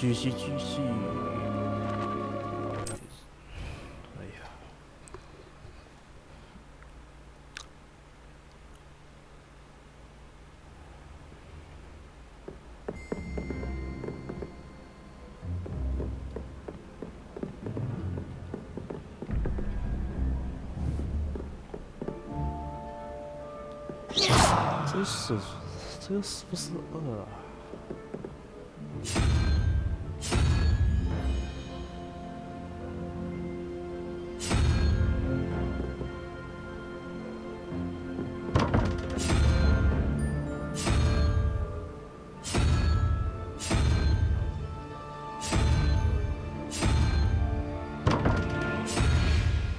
继续。哎呀，这是不是2啊？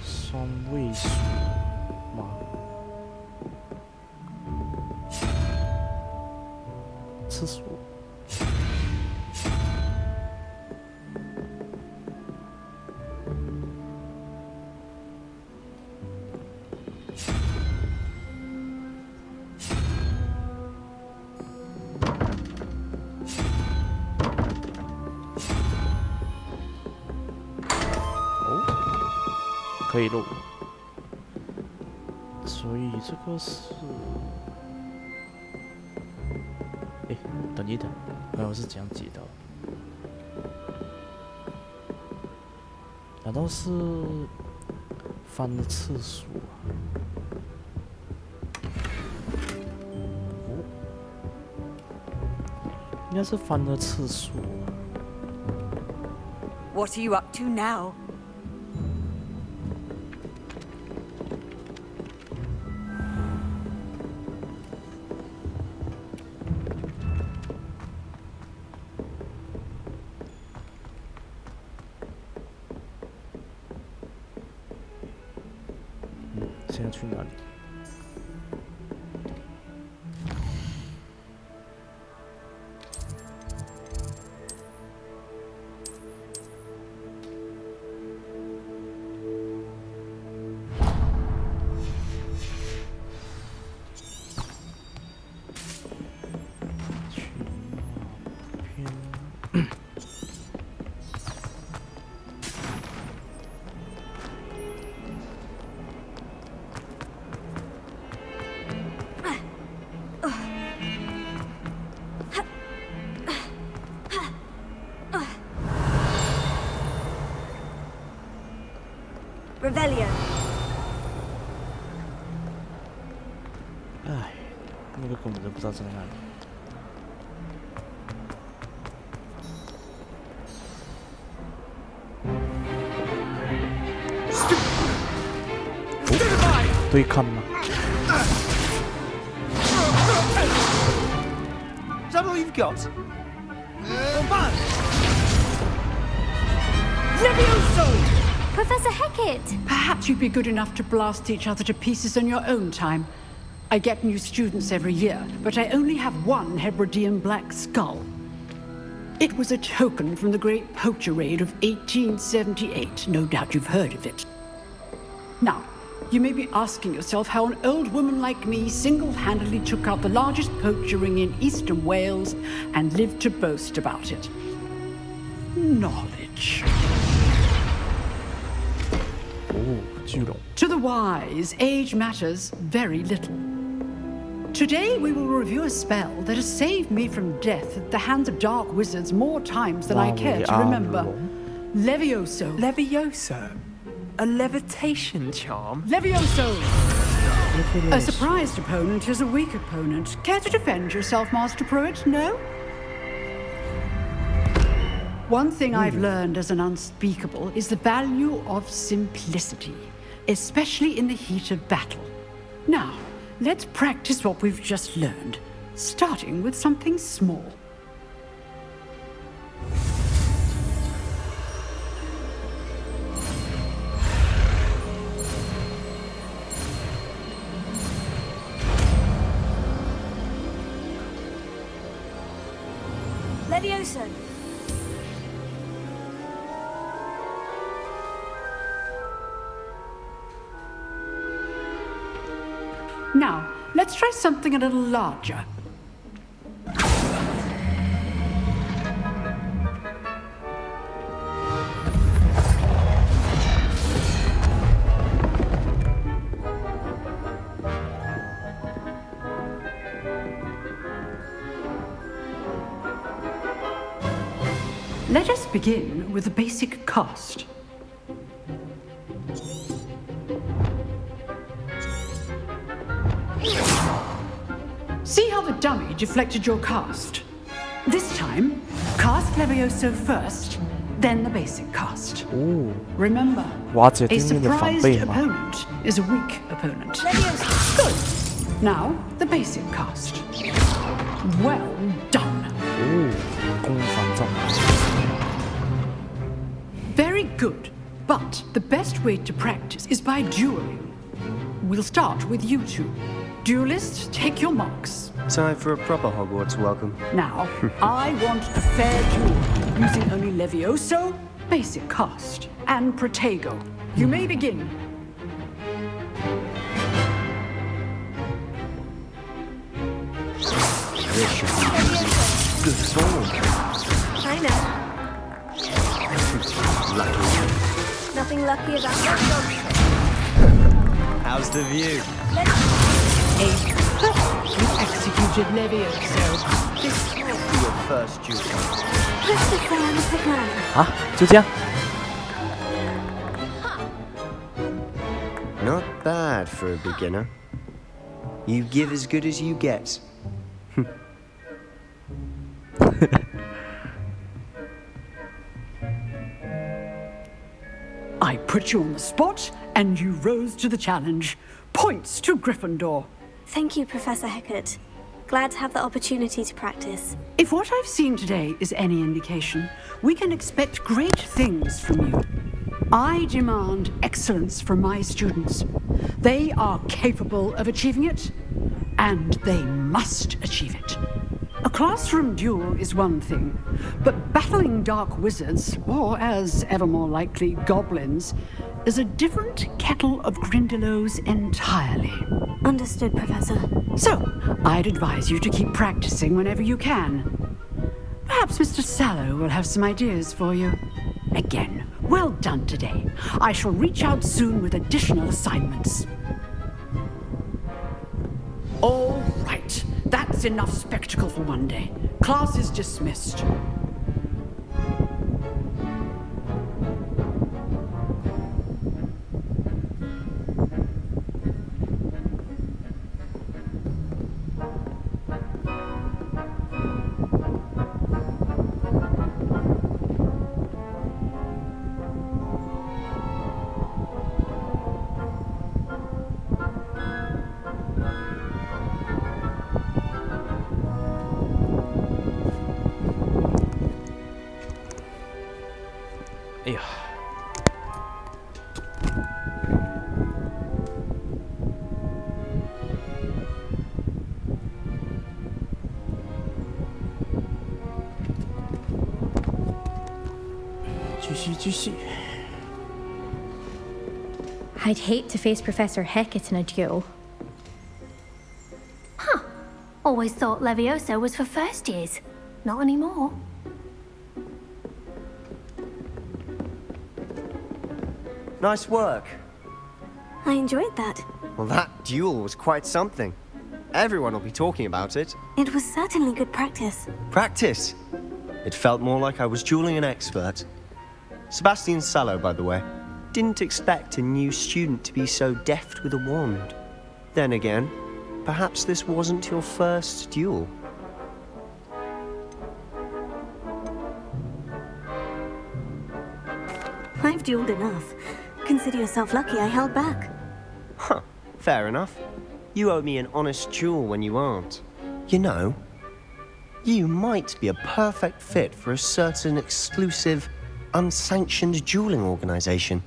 双位数吗？次数。可以录，所以这个是，等一等，我是这样记的，难道是翻的次数啊？哦，应该是翻的次数啊。What are you up to now? 现在去哪里？Revelio. 哎，那个根本就不知道在哪里。哦，对看吗？ Is that all you've got? Levioso! Professor Hecat! Perhaps you'd be good enough to blast each other to pieces on your own time. I get new students every year, but I only have one Hebridean black skull. It was a token from the Great Poacher Raid of 1878. No doubt you've heard of it. Now, you may be asking yourself how an old woman like me single-handedly took out the largest poacher ring in eastern Wales and lived to boast about it. Knowledge. To the wise, age matters very little. Today we will review a spell that has saved me from death at the hands of dark wizards more times than I care to remember. Levioso. Levioso? A levitation charm? Levioso! A surprised opponent is a weak opponent. Care to defend yourself, Master Pruitt? No? One thing I've learned as an unspeakable is the value of simplicity, especially in the heat of battle. Now, let's practice what we've just learned, starting with something small. Levioso! Now, let's try something a little larger. Let us begin with the basic cast. See how the dummy deflected your cast? This time, cast Levioso first, then the basic cast. Ooh. Remember, 瓦解 a 对面的防 surprised 备嘛。 opponent is a weak opponent. Levioso. Good. Now, the basic cast. Well done. 哦，攻防战。 Very good. But the best way to practice is by dueling. We'll start with you two. Duelists, take your marks. Time for a proper Hogwarts welcome. Now, I want a fair duel, using only Levioso, basic cast, and Protego. You may begin. This should be good form. I know. Lucky. Nothing lucky about that. How's the view? A perfectly executed Levioso. This will be your first duel. Christopher and Picard. 啊，就这样。 Not bad for a beginner. You give as good as you get. I put you on the spot, and you rose to the challenge. Points to Gryffindor. Thank you, Professor Hecat. Glad to have the opportunity to practice. If what I've seen today is any indication, we can expect great things from you. I demand excellence from my students. They are capable of achieving it, and they must achieve it. A classroom duel is one thing, but battling dark wizards, or as ever more likely, goblins, is a different kettle of Grindylows entirely. Understood, Professor. So, I'd advise you to keep practicing whenever you can. Perhaps Mr. Sallow will have some ideas for you. Again, well done today. I shall reach out soon with additional assignments. All right, that's enough spectacle for one day. Class is dismissed.哎呀，继续。 I'd hate to face Professor Hecat in a duel. Huh. Always thought Levioso was for first years. Not anymore. Nice work. I enjoyed that. Well, that duel was quite something. Everyone will be talking about it. It was certainly good practice. Practice. It felt more like I was dueling an expert. Sebastian Sallow, by the way. Didn't expect a new student to be so deft with a wand. Then again, perhaps this wasn't your first duel. I've dueled enough. Consider yourself lucky I held back. Huh, fair enough. You owe me an honest duel when you aren't. You know, you might be a perfect fit for a certain exclusive, unsanctioned dueling organization.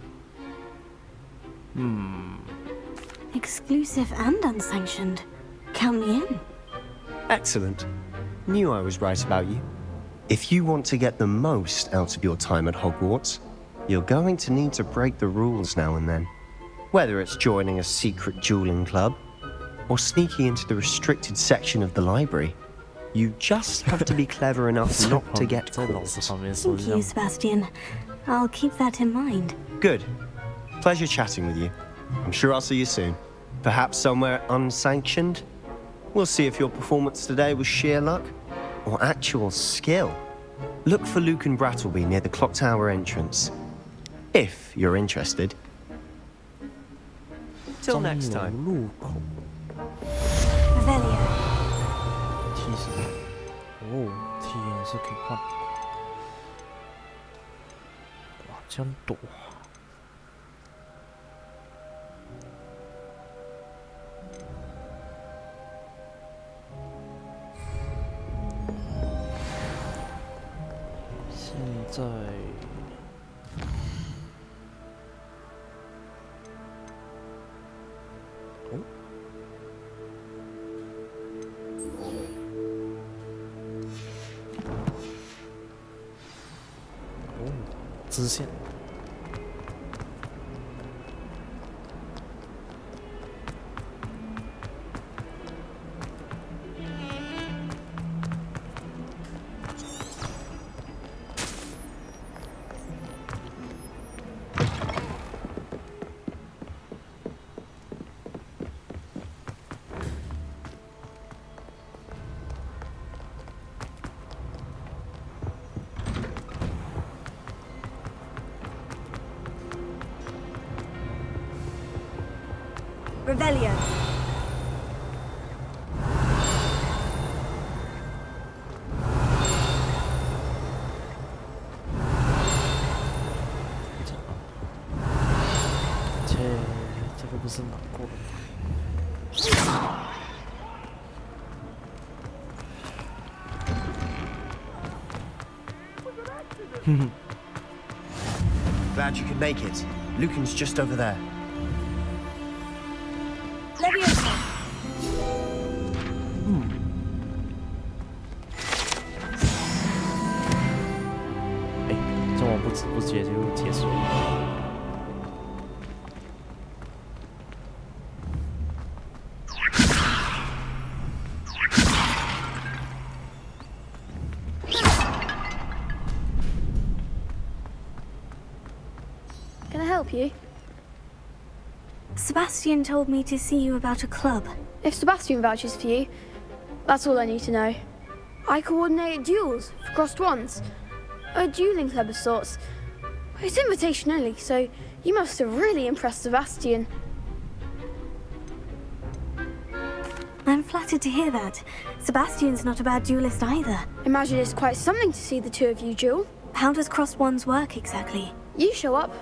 Exclusive and unsanctioned. Count me in. Excellent. Knew I was right about you. If you want to get the most out of your time at Hogwarts, you're going to need to break the rules now and then. Whether it's joining a secret dueling club, or sneaking into the restricted section of the library, you just have to be clever enough not to get 在老 caught. 师旁边说 Thank 这 you, 样。 Sebastian. I'll keep that in mind. Good. Pleasure chatting with you. I'm sure I'll see you soon. Perhaps somewhere unsanctioned? We'll see if your performance today was sheer luck or actual skill. Look for Luke and Brattleby near the clock tower entrance. If you're interested. Till next 钟楼 time. 路口 Revelio. 提示哦，体验是可以换。哇，这样多。现在。哦。哦，支线。Revelio. 切，这个不是拿过了吗？哼哼。 Glad you could make it. Lucan's just over there. Leviosa. 哎，这么不知不觉就结束了。 Can I help you? Sebastian told me to see you about a club. If Sebastian vouches for you, that's all I need to know. I coordinate duels for crossed ones. A dueling club of sorts. It's invitation only, so you must have really impressed Sebastian. I'm flattered to hear that. Sebastian's not a bad duelist either. Imagine it's quite something to see the two of you duel. How does crossed wands work exactly? You show up,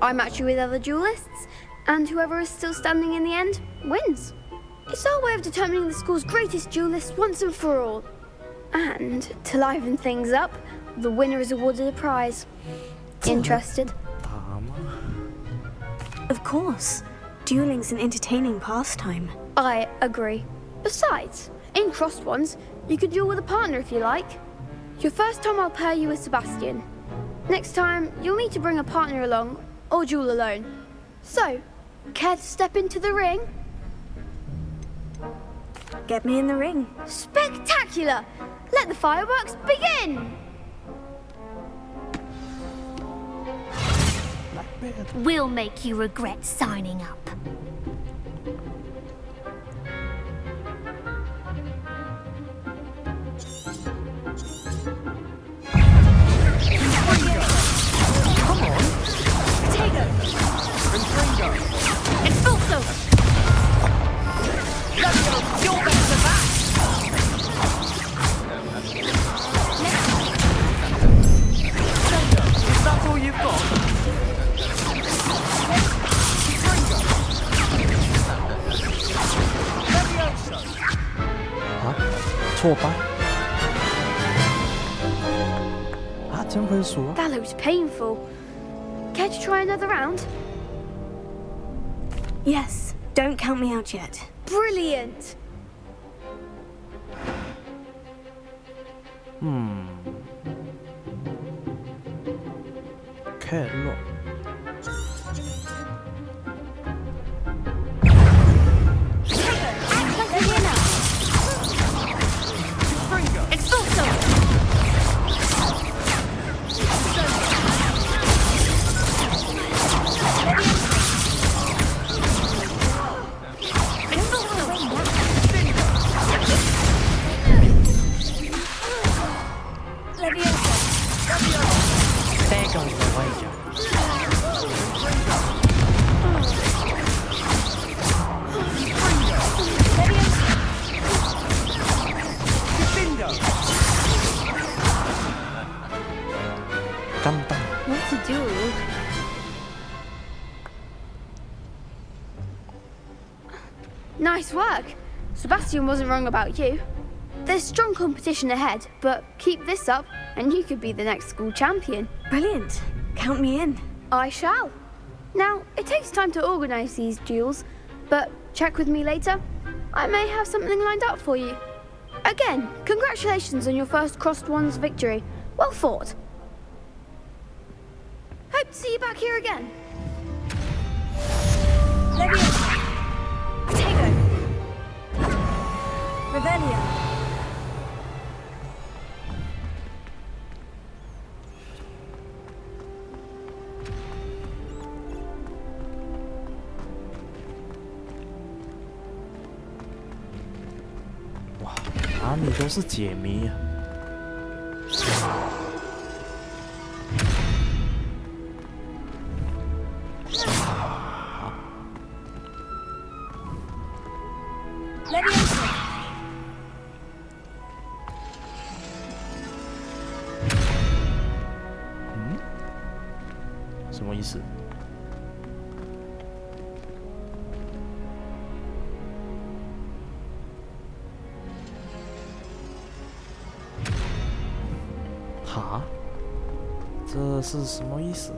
I match you with other duelists, and whoever is still standing in the end wins. It's our way of determining the school's greatest duelist once and for all. And to liven things up, the winner is awarded a prize. Interested? 打吗？ Of course. Dueling's an entertaining pastime. I agree. Besides, in crossed ones, you could duel with a partner if you like. Your first time I'll pair you with Sebastian. Next time, you'll need to bring a partner along, or duel alone. So, care to step into the ring? Get me in the ring. Spectacular! Let the fireworks begin! We'll make you regret signing up. Expulso! Levio, you're better than that! Is that all you've got? Levioso! 啊，挫败。啊，这样可以输啊？ That looks painful. Care to try another round? Yes, don't count me out yet. Brilliant! แค่หรอก Expulso! Leviosa. Nice work. Sebastian wasn't wrong about you. There's strong competition ahead, but keep this up and you could be the next school champion. Brilliant. Count me in. I shall. Now, it takes time to organise these duels, but check with me later. I may have something lined up for you. Again, congratulations on your first Crossed Wands victory. Well fought. Hope to see you back here again. Leviosa. Tego. Revelio.哇，哪里都是解谜啊！ Leviosa. 什么意思？哈？这是什么意思？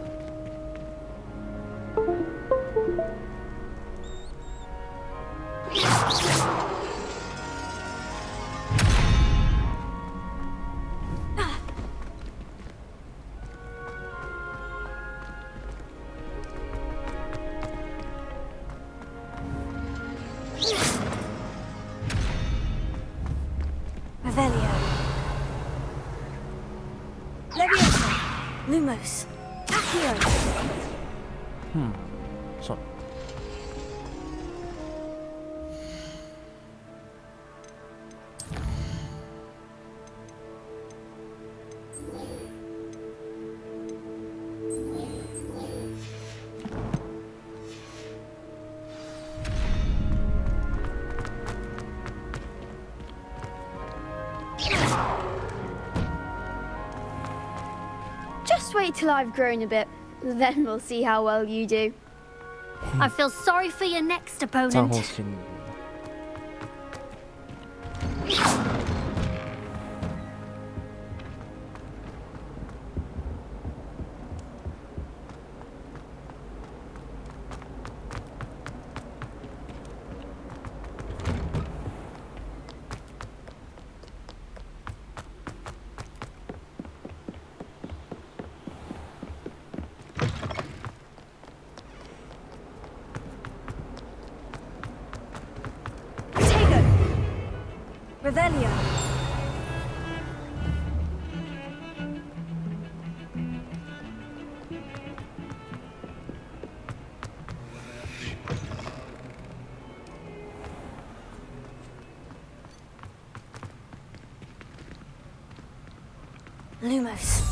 Revelio. Leviosa. Lumos. Accio. 算了。Just wait till I've grown a bit, then we'll see how well you do. I feel sorry for your next 战后 opponent. 心理。 Tego. Revelio. Lumos.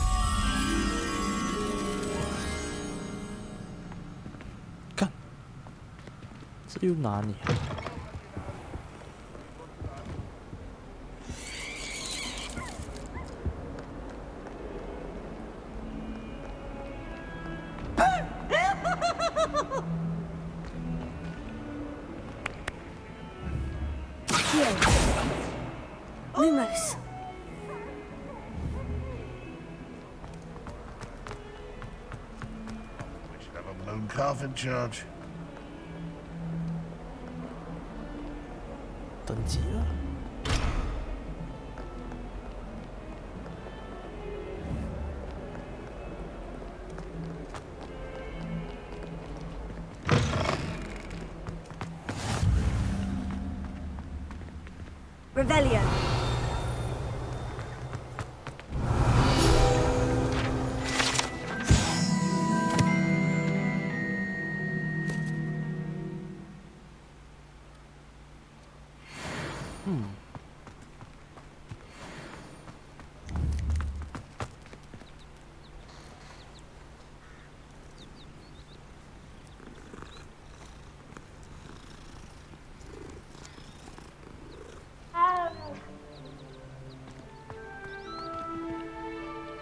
干，这又哪里啊？ Accio. Lumos. We should have a moon calf in charge. 登级了。 Revelio.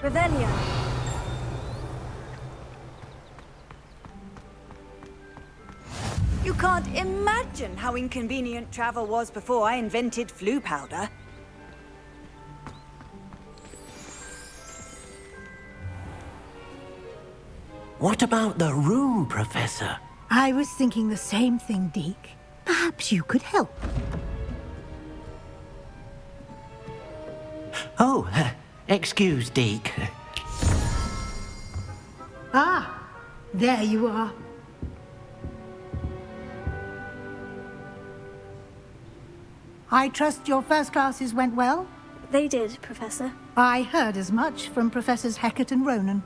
Revelio. You can't imagine how inconvenient travel was before I invented flu powder. What about the room, Professor? I was thinking the same thing, Deke. Perhaps you could help. Oh, excuse, Deke. Ah, there you are. I trust your first classes went well? They did, Professor. I heard as much from Professors Hecat and Ronan.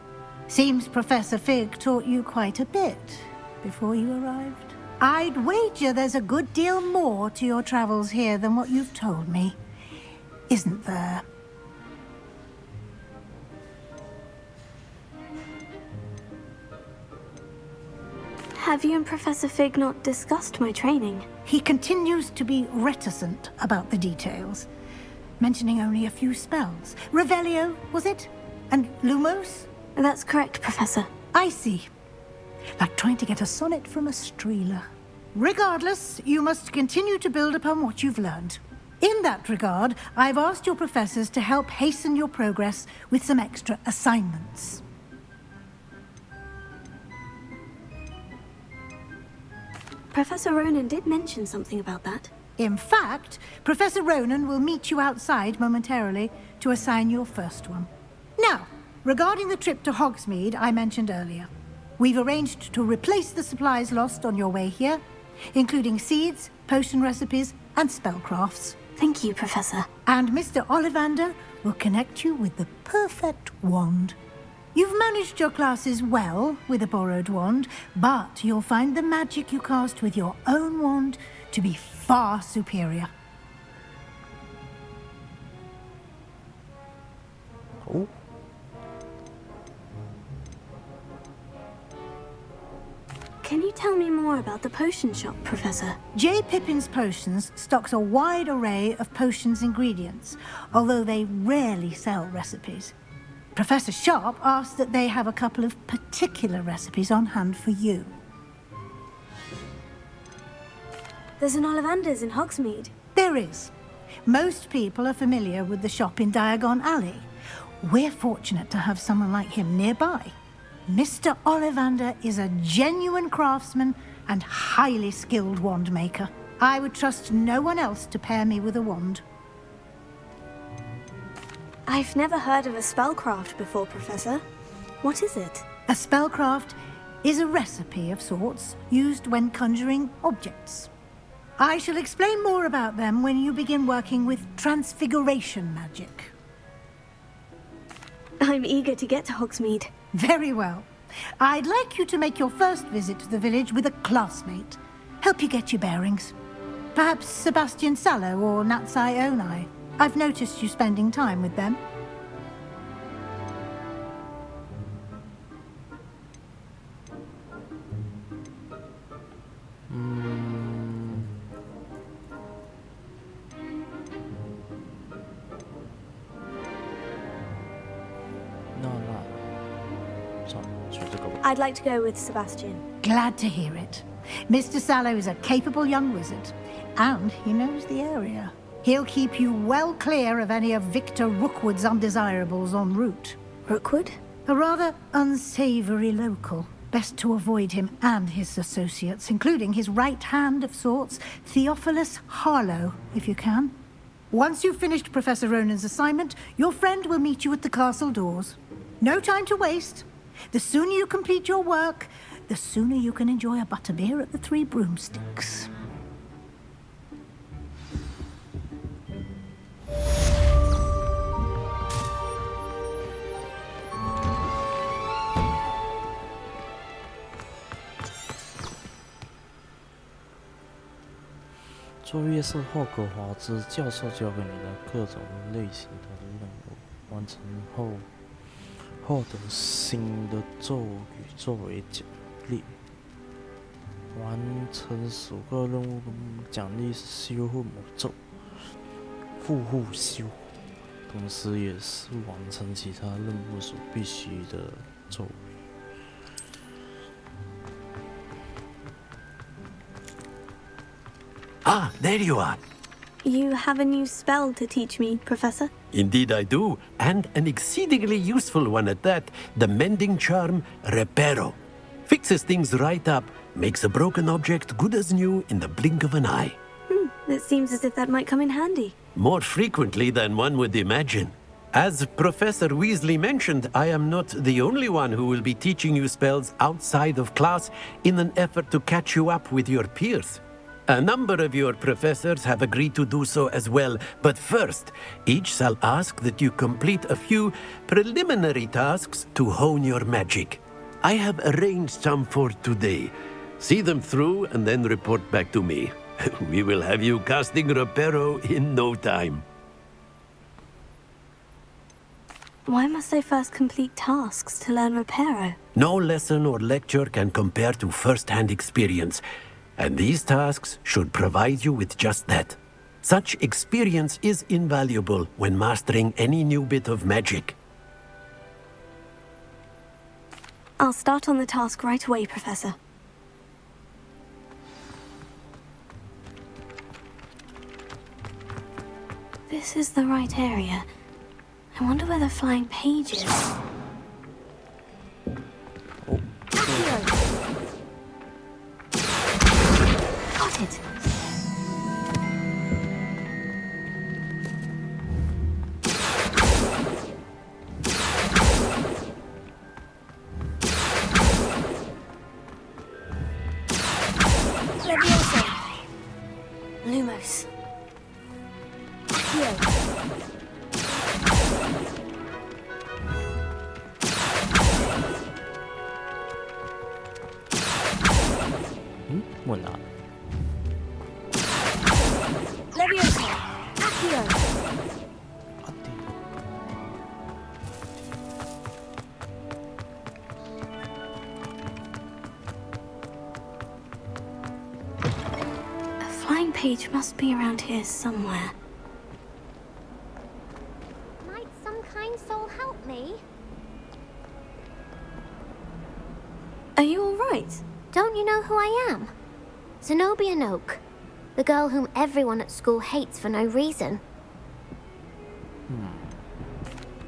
Seems Professor Fig taught you quite a bit before you arrived. I'd wager there's a good deal more to your travels here than what you've told me. Isn't there? Have you and Professor Fig not discussed my training? He continues to be reticent about the details, mentioning only a few spells. Revelio, was it? And Lumos? That's correct, Professor. I see. Like trying to get a sonnet from a streeler. Regardless, you must continue to build upon what you've learned. In that regard, I've asked your professors to help hasten your progress with some extra assignments. Professor Ronan did mention something about that. In fact, Professor Ronan will meet you outside momentarily to assign your first one. Now, regarding the trip to Hogsmeade I mentioned earlier, we've arranged to replace the supplies lost on your way here, including seeds, potion recipes, and spellcrafts. Thank you, Professor. And Mr. Ollivander will connect you with the perfect wand. You've managed your classes well with a borrowed wand, but you'll find the magic you cast with your own wand to be far superior. Oh. Can you tell me more about the potion shop, Professor? J. Pippin's Potions stocks a wide array of potions ingredients, although they rarely sell recipes. Professor Sharp asked that they have a couple of particular recipes on hand for you. There's an Ollivander's in Hogsmeade. There is. Most people are familiar with the shop in Diagon Alley. We're fortunate to have someone like him nearby. Mr. Ollivander is a genuine craftsman and highly skilled wand maker. I would trust no one else to pair me with a wand. I've never heard of a spellcraft before, Professor. What is it? A spellcraft is a recipe of sorts used when conjuring objects. I shall explain more about them when you begin working with transfiguration magic. I'm eager to get to Hogsmeade. Very well. I'd like you to make your first visit to the village with a classmate. Help you get your bearings. Perhaps Sebastian Sallow or Natsai Onai. I've noticed you spending time with them. I'd like to go with Sebastian. Glad to hear it. Mr. Sallow is a capable young wizard, and he knows the area. He'll keep you well clear of any of Victor Rookwood's undesirables en route. Rookwood? A rather unsavory local. Best to avoid him and his associates, including his right hand of sorts, Theophilus Harlow, if you can. Once you've finished Professor Ronan's assignment, your friend will meet you at the castle doors. No time to waste. The sooner you complete your work, the sooner you can enjoy a butterbeer at the Three Broomsticks.作业是霍格华兹教授教给你的各种类型的任务，完成后获得新的咒语作为奖励。完成10个任务，奖励是修护魔咒、护修，同时也是完成其他任务所必须的咒语。Ah, there you are. You have a new spell to teach me, Professor? Indeed I do, and an exceedingly useful one at that. The mending charm, Reparo. Fixes things right up, makes a broken object good as new in the blink of an eye. It seems as if that might come in handy. More frequently than one would imagine. As Professor Weasley mentioned, I am not the only one who will be teaching you spells outside of class in an effort to catch you up with your peers. A number of your professors have agreed to do so as well, but first, each shall ask that you complete a few preliminary tasks to hone your magic. I have arranged some for today. See them through and then report back to me. We will have you casting Reparo in no time. Why must I first complete tasks to learn Reparo? No lesson or lecture can compare to first-hand experience, and these tasks should provide you with just that. Such experience is invaluable when mastering any new bit of magic. I'll start on the task right away, Professor. This is the right area. I wonder where the flying page is. Got it. Leviosa. Lumos. Accio. Wala. Leviosa. Accio. A flying page must be around here somewhere. Might some kind soul help me? Are you all right? Don't you know who I am? Zenobia Noak, the girl whom everyone at school hates for no reason.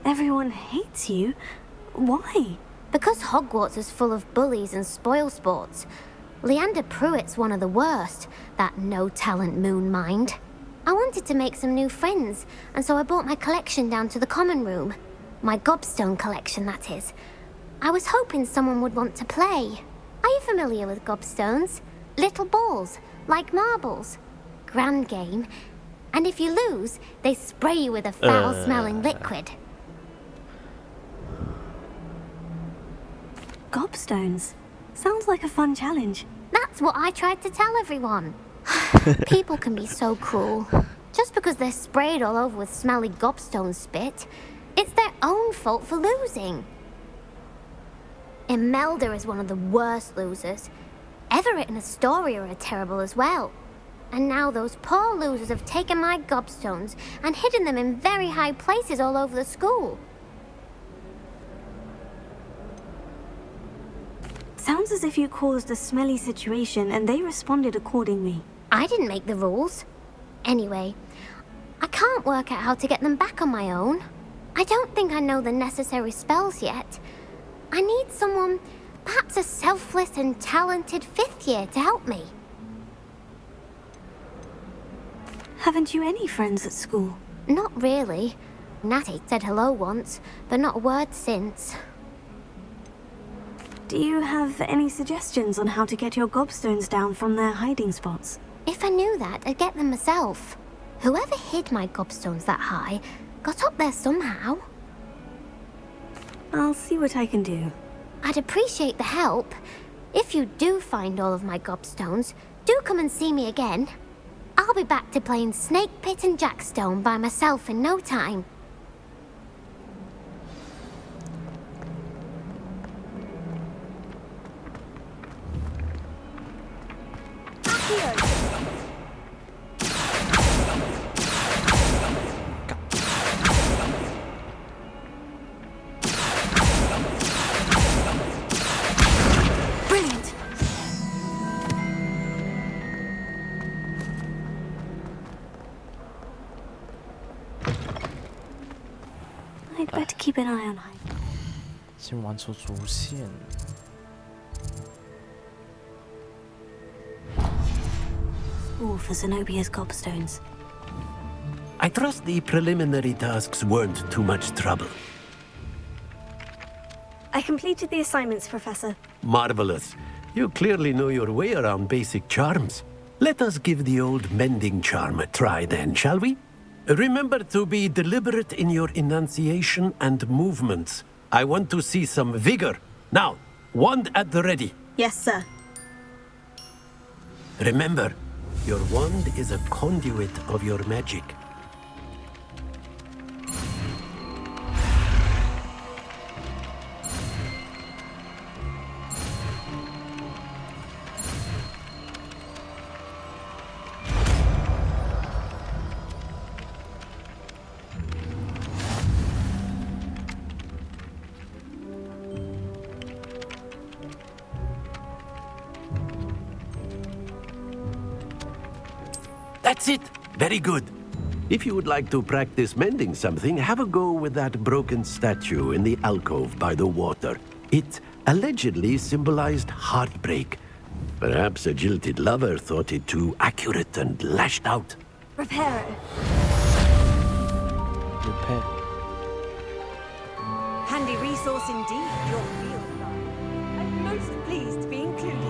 Everyone hates you? Why? Because Hogwarts is full of bullies and spoilsports. Leander Pruitt's one of the worst, that no-talent moon mind. I wanted to make some new friends, and so I brought my collection down to the common room. My gobstone collection, that is. I was hoping someone would want to play. Are you familiar with gobstones? Little balls, like marbles. Grand game. And if you lose, they spray you with a foul-smelling liquid. Gobstones. Sounds like a fun challenge. That's what I tried to tell everyone. People can be so cruel. Just because they're sprayed all over with smelly gobstone spit, it's their own fault for losing. Imelda is one of the worst losers. Everett and Astoria are terrible as well. And now those poor losers have taken my gobstones and hidden them in very high places all over the school. Sounds as if you caused a smelly situation and they responded accordingly. I didn't make the rules. Anyway, I can't work out how to get them back on my own. I don't think I know the necessary spells yet. I need someone, perhaps a selfless and talented fifth year to help me. Haven't you any friends at school? Not really. Natty said hello once, but not a word since. Do you have any suggestions on how to get your gobstones down from their hiding spots? If I knew that, I'd get them myself. Whoever hid my gobstones that high got up there somehow. I'll see what I can do. I'd appreciate the help. If you do find all of my gobstones, do come and see me again. I'll be back to playing Snake Pit and Jackstone by myself in no time. I'd better keep an eye on him. 先玩出主线。School for Zenobia's gobstones. I trust the preliminary tasks weren't too much trouble. I completed the assignments, Professor. Marvelous. You clearly know your way around basic charms. Let us give the old mending charm a try then, shall we? Remember to be deliberate in your enunciation and movements. I want to see some vigor. Now, wand at the ready. Yes, sir. Remember, your wand is a conduit of your magic. That's it! Very good. If you would like to practice mending something, have a go with that broken statue in the alcove by the water. It allegedly symbolized heartbreak. Perhaps a jilted lover thought it too accurate and lashed out. Reparo. Repair. Handy resource indeed, your field guide. I'm most pleased to be included.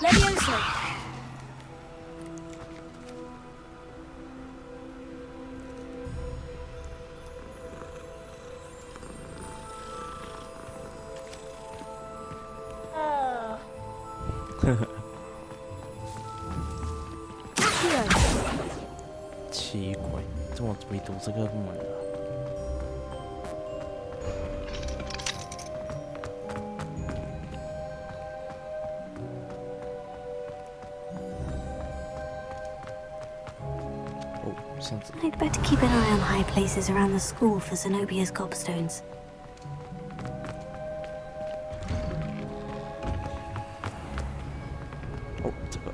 Levioso. 奇怪，怎么没读这个门啊？哦，箱子。 I'd better keep an eye on high places around the school for Zenobia's gobstones. 哦，这个。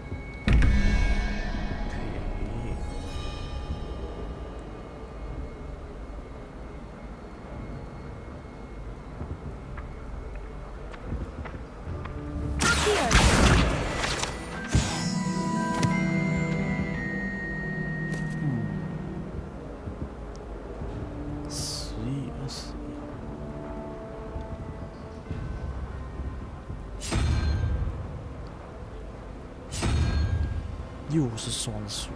又是算术。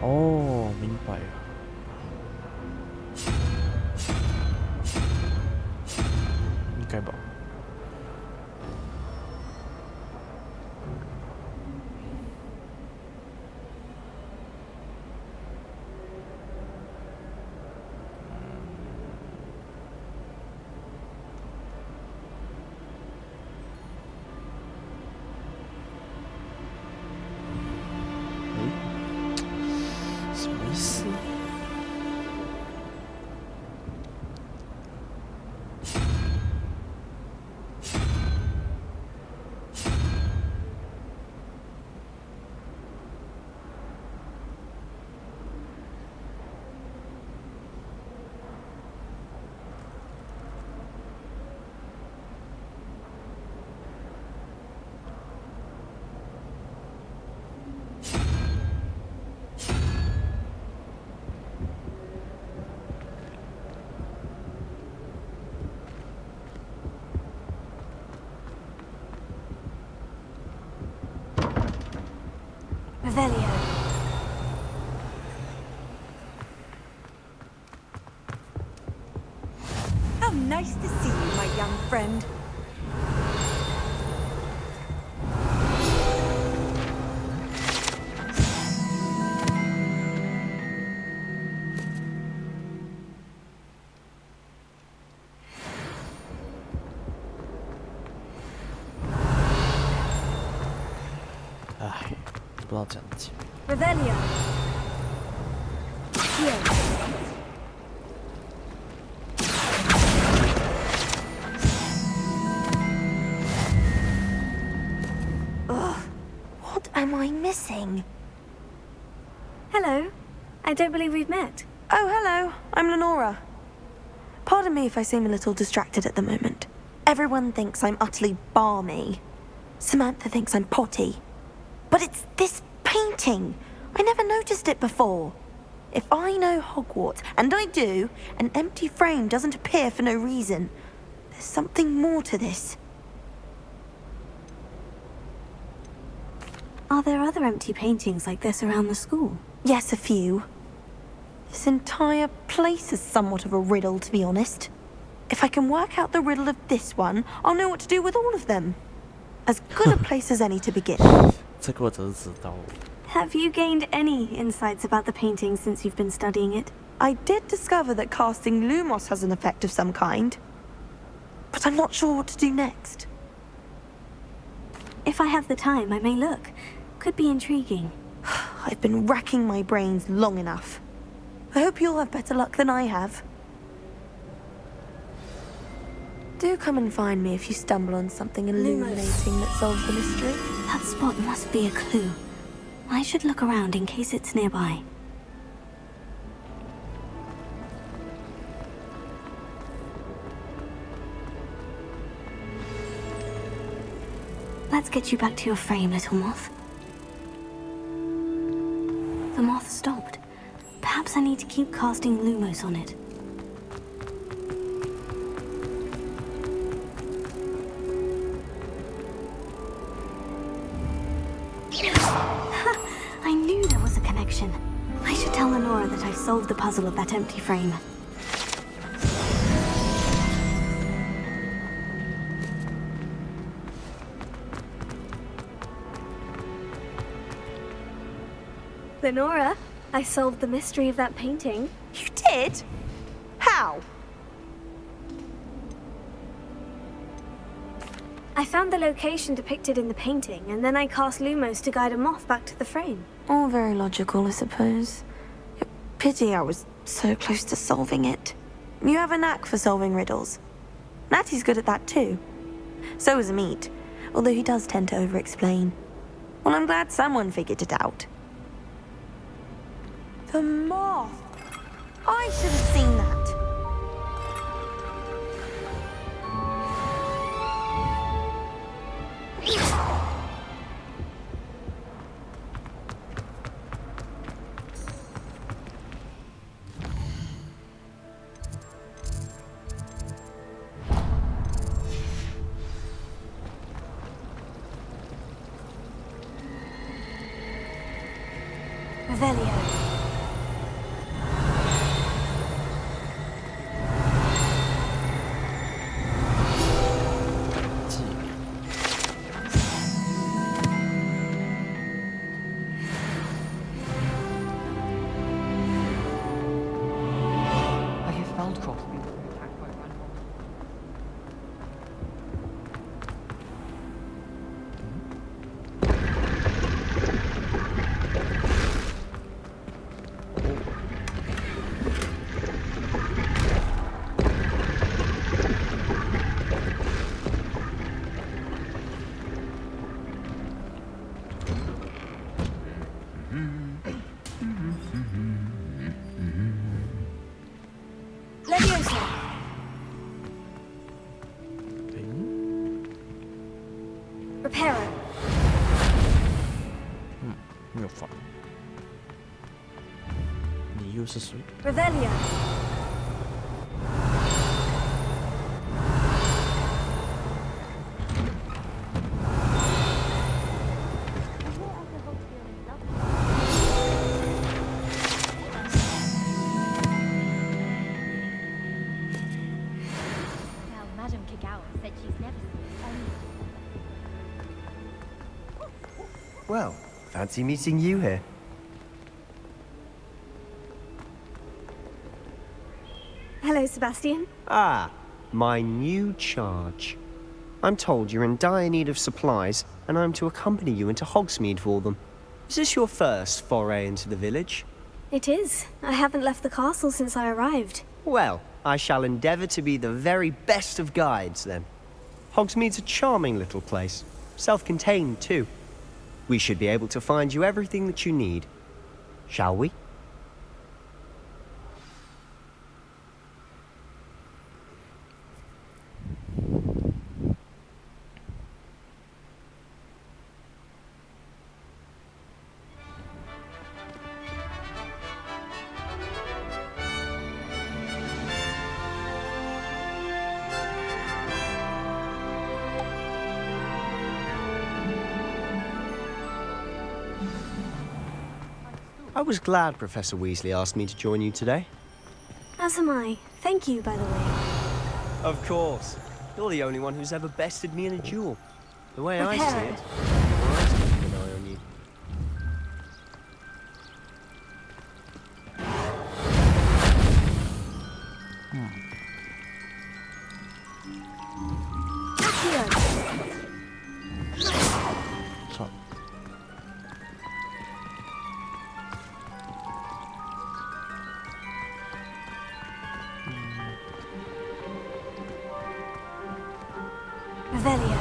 哦，明白了。应该吧。什么意思？Revelio. How nice to see you, my young friend. Ai, 不知道讲几遍。Revelio. Here. Ugh. What am I missing? Hello. I don't believe we've met. Oh, hello. I'm Lenora. Pardon me if I seem a little distracted at the moment. Everyone thinks I'm utterly balmy. Samantha thinks I'm potty. But it's this painting. I never noticed it before. If I know Hogwarts, and I do, an empty frame doesn't appear for no reason. There's something more to this. Are there other empty paintings like this around the school? Yes, a few. This entire place is somewhat of a riddle, to be honest. If I can work out the riddle of this one, I'll know what to do with all of them. As good a place as any to begin. 这个我真是知道。 Have you gained any insights about the painting since you've been studying it? I did discover that casting Lumos has an effect of some kind. But I'm not sure what to do next. If I have the time, I may look. Could be intriguing. I've been racking my brains long enough. I hope you'll have better luck than I have. Do come and find me if you stumble on something illuminating that solves the mystery. That spot must be a clue. I should look around in case it's nearby. Let's get you back to your frame, little moth. The moth stopped. Perhaps I need to keep casting Lumos on it. I knew there was a connection. I should tell Lenora that I've solved the puzzle of that empty frame. Lenora, I solved the mystery of that painting. You did? How? I found the location depicted in the painting, and then I cast Lumos to guide a moth back to the frame. All very logical, I suppose. Pity I was so close to solving it. You have a knack for solving riddles. Natty's good at that too. So is Amit, although he does tend to over-explain. Well, I'm glad someone figured it out. The moth! I should have seen that. Revelio. I have found crops being attacked by random. Leviosa. 诶， Reparo. 没有放。你又是谁？ Revelio. Well, Madame Kagawa said she's never seen any. Well, fancy meeting you here. Hello, Sebastian. Ah, my new charge. I'm told you're in dire need of supplies, and I'm to accompany you into Hogsmeade for them. Is this your first foray into the village? It is. I haven't left the castle since I arrived. Well, I shall endeavour to be the very best of guides, then. Hogsmeade's a charming little place. Self-contained, too. We should be able to find you everything that you need. Shall we? I was glad Professor Weasley asked me to join you today. As am I. Thank you, by the way. Of course. You're the only one who's ever bested me in a duel. The way I see Prepare it, you're right to keep an eye on you.操！ Revelio.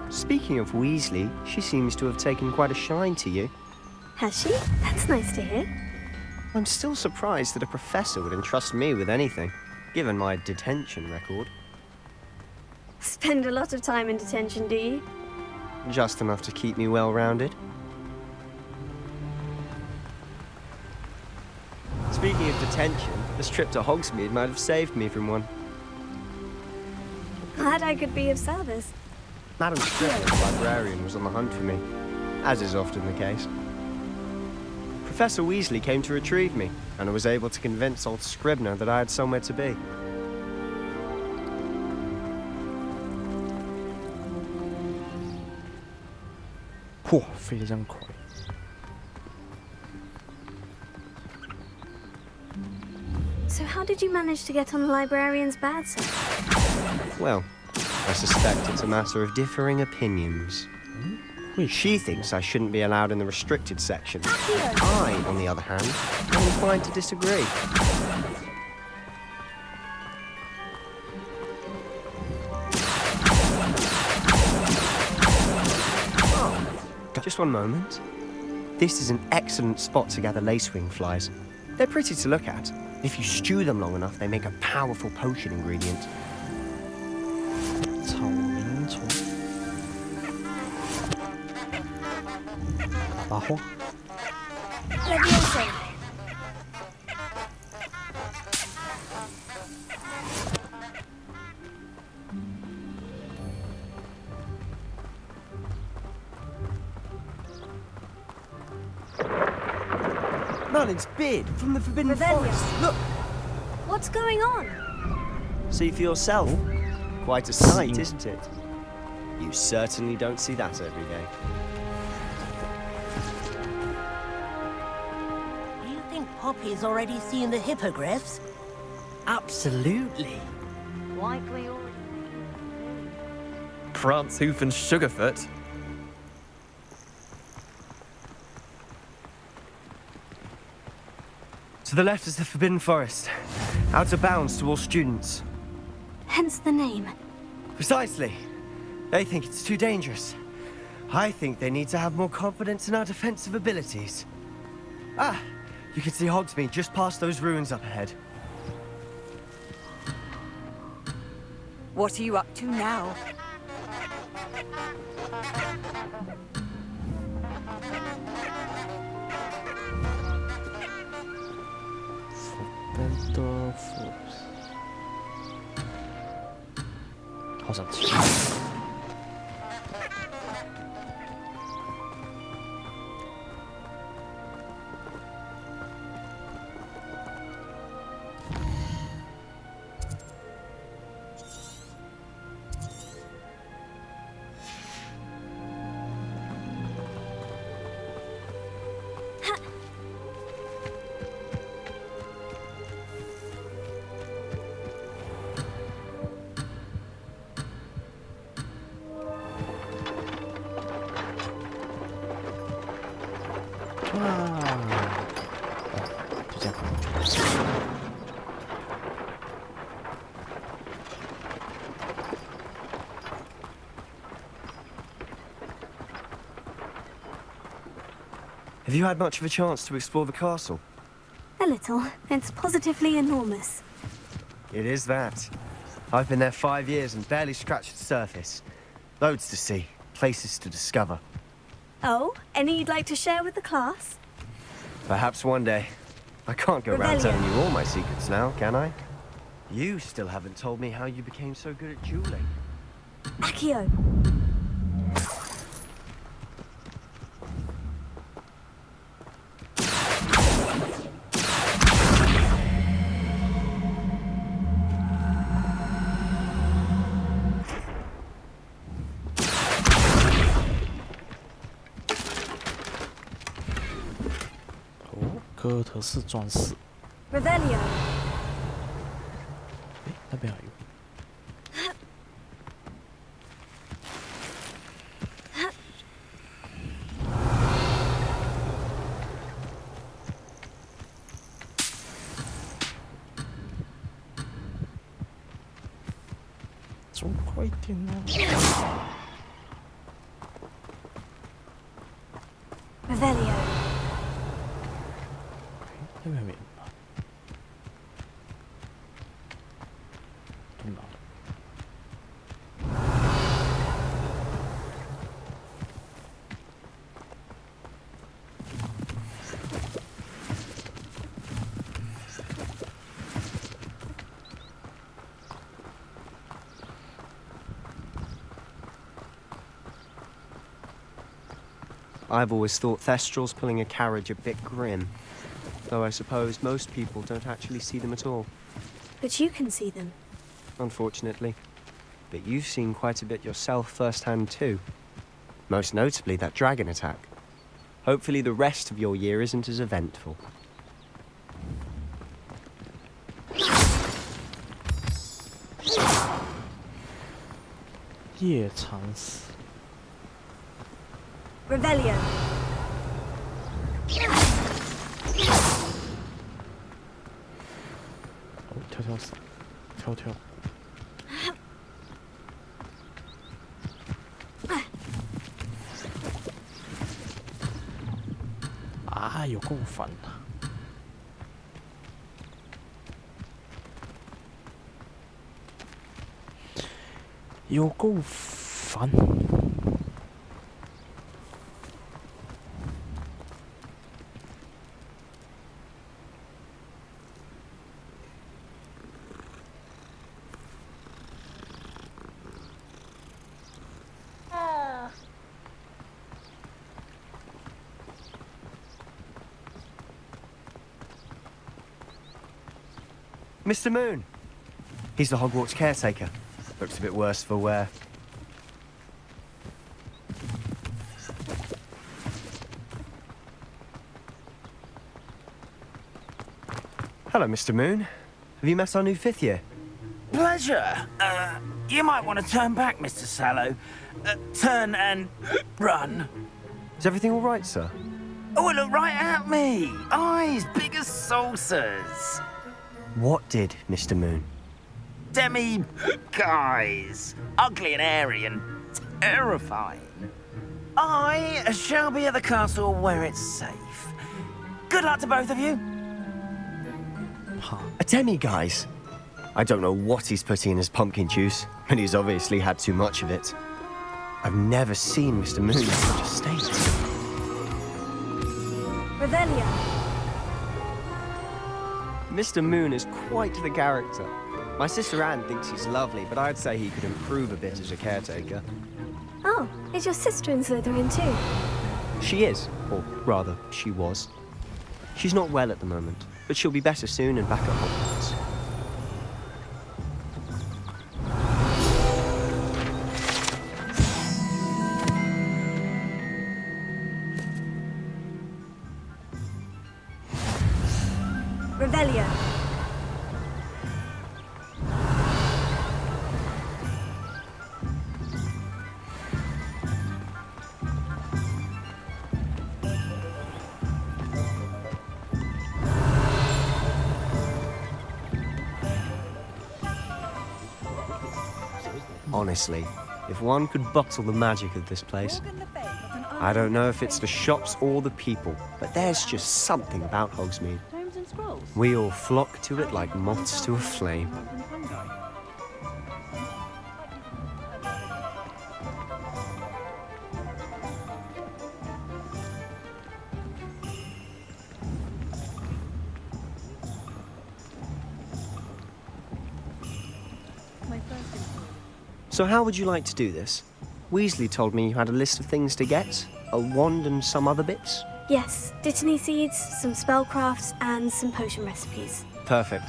Speaking of Weasley, she seems to have taken quite a shine to you. Has she? That's nice to hear. I'm still surprised that a professor would entrust me with anything, given my detention record. Spend a lot of time in detention, do you? Just enough to keep me well-rounded. Speaking of detention, this trip to Hogsmeade might have saved me from one. Glad I could be of service. Madam Strickland, the librarian, was on the hunt for me, as is often the case. Professor Weasley came to retrieve me, and I was able to convince old Scribner that I had somewhere to be.嚯，飞得真快！ So how did you manage to get on the librarian's bad side? Well, I suspect it's a matter of differing opinions. She thinks I shouldn't be allowed in the restricted section. I, on the other hand, am inclined to disagree. Oh, just one moment. This is an excellent spot to gather lacewing flies. They're pretty to look at. If you stew them long enough, they make a powerful potion ingredient. 草莓虫，喇叭花， Leviosa. Merlin's beard from the Forbidden Revelio. Forest. Look, What's going on? see for yourself. Quite a sight, isn't it? You certainly don't see that every day. Do you think Poppy's already seen the hippogriffs? Absolutely. Likely already. Prance, Hoof, and Sugarfoot. To the left is the Forbidden Forest. Out of bounds to all students. Hence the name. Precisely. They think it's too dangerous. I think they need to have more confidence in our defensive abilities. Ah, you can see Hogsmeade just past those ruins up ahead. What are you up to now? Forbidden Forest，好想吃。就这样。Have you had much of a chance to explore the castle? A little. It's positively enormous. It is that. I've been there 5 years and barely scratched the surface. Loads to see, places to discover. Oh, any you'd like to share with the class? Perhaps one day. I can't go around telling you all my secrets now, can I? You still haven't told me how you became so good at dueling. Accio.哦，哥特式装饰。Revelio. 诶，那边还有。走快一点啊！ Revelio. 那边没有吧？都拿了。I've always thought Thestrals pulling a carriage a bit grim. Though I suppose most people don't actually see them at all. But you can see them. Unfortunately. But you've seen quite a bit yourself firsthand too. Most notably that dragon attack. Hopefully the rest of your year isn't as eventful.夜长死。 Revelio. 哦，跳跳伞，跳跳。啊，有够烦的。有够烦。 Mr. Moon. He's the Hogwarts caretaker. Looks a bit worse for wear. Hello, Mr. Moon. Have you met our new 5th year? Pleasure. You might want to turn back, Mr. Sallow. Turn and run. Is everything all right, sir? Oh, look right at me. Eyes big as saucers. What did, Mr. Moon? Guys. Ugly and hairy and terrifying. I shall be at the castle where it's safe. Good luck to both of you. A demi-guise? I don't know what he's putting in his pumpkin juice, but he's obviously had too much of it. I've never seen Mr. Moon in such a state. Revelio. Mr. Moon is quite the character. My sister Anne thinks he's lovely, but I'd say he could improve a bit as a caretaker. Oh, is your sister in Slytherin too? She is, or rather, she was. She's not well at the moment, but she'll be better soon and back at Hogwarts. Revelio. Honestly, if one could bottle the magic of this place. I don't know if it's the shops or the people, but there's just something about Hogsmeade. We all flock to it like moths to a flame. So how would you like to do this? Weasley told me you had a list of things to get, a wand and some other bits. Yes, dittany seeds, some spellcrafts, and some potion recipes. Perfect.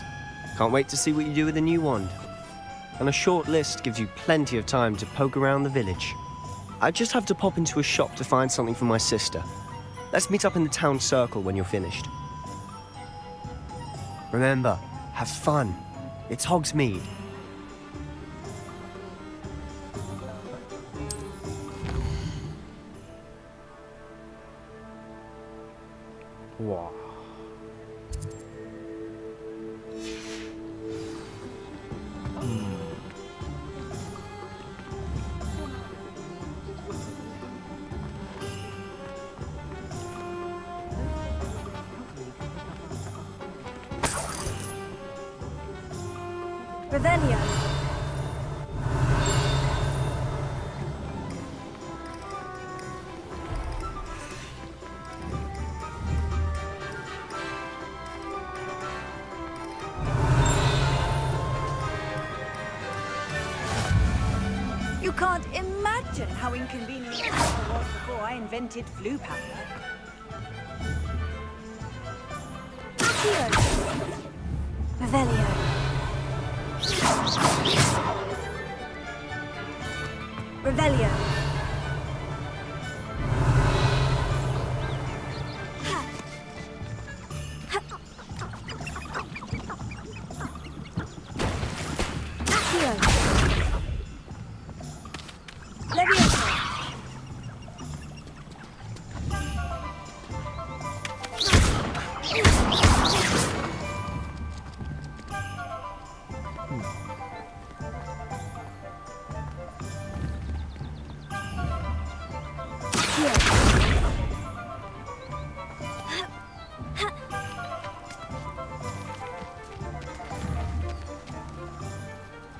Can't wait to see what you do with the new wand. And a short list gives you plenty of time to poke around the village. I just have to pop into a shop to find something for my sister. Let's meet up in the town circle when you're finished. Remember, have fun. It's Hogsmeade. Wow. Revelio. You can't imagine how inconvenient travel was before I invented flu powder. Revelio. Revelio.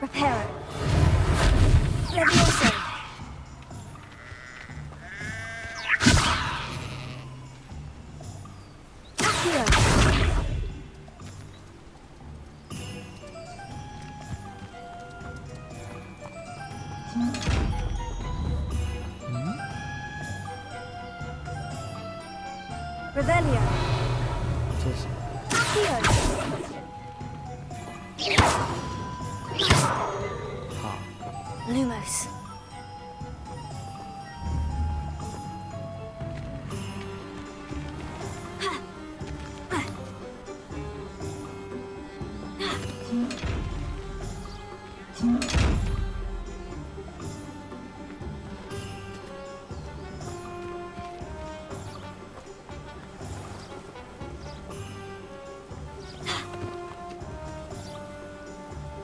Reparo. Levioso. Accio. Revelio. Accio. Lumos.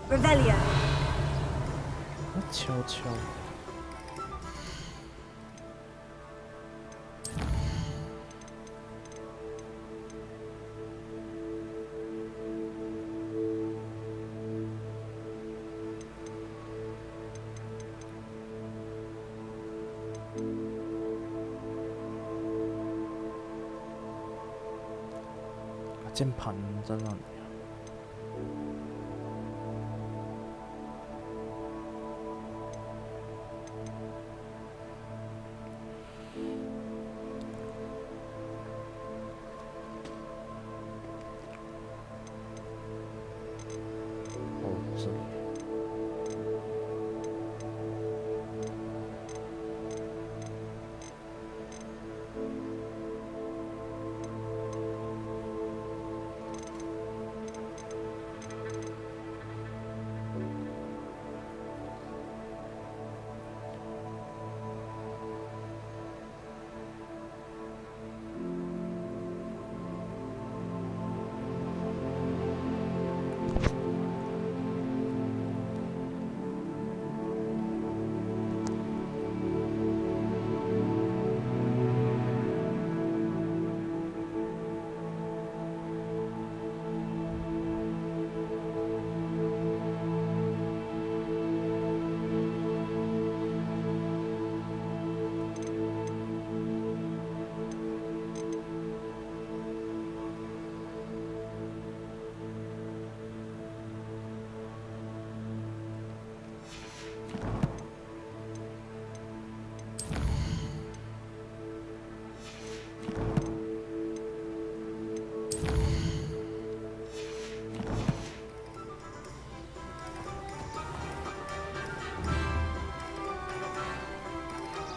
Revelio. 悄悄。键盘在那里。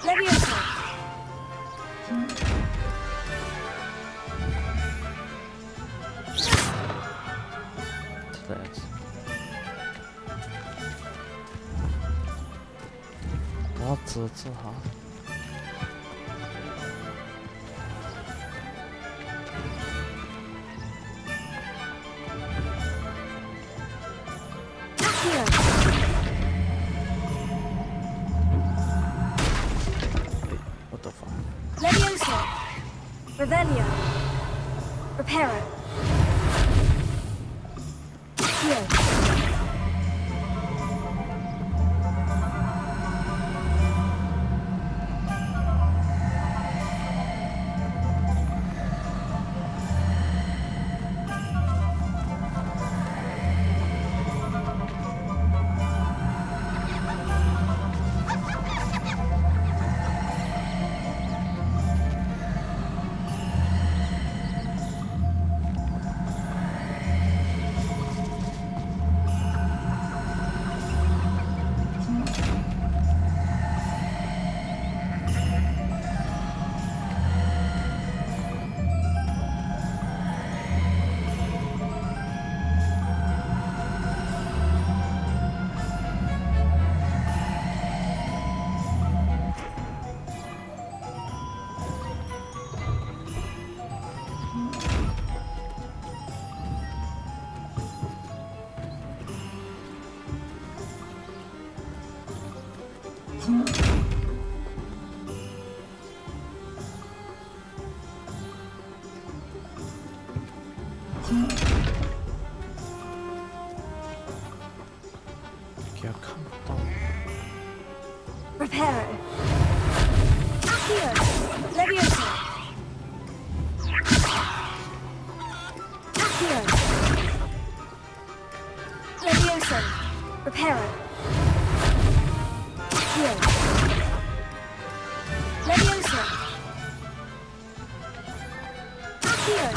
Leviosa. That's... 我要折这哈。What the fuck? Leviosa. Revelio. Reparo. Accio. Reparo. Accio. Leviosa. Accio. Leviosa. Reparo. Accio. Leviosa. Accio.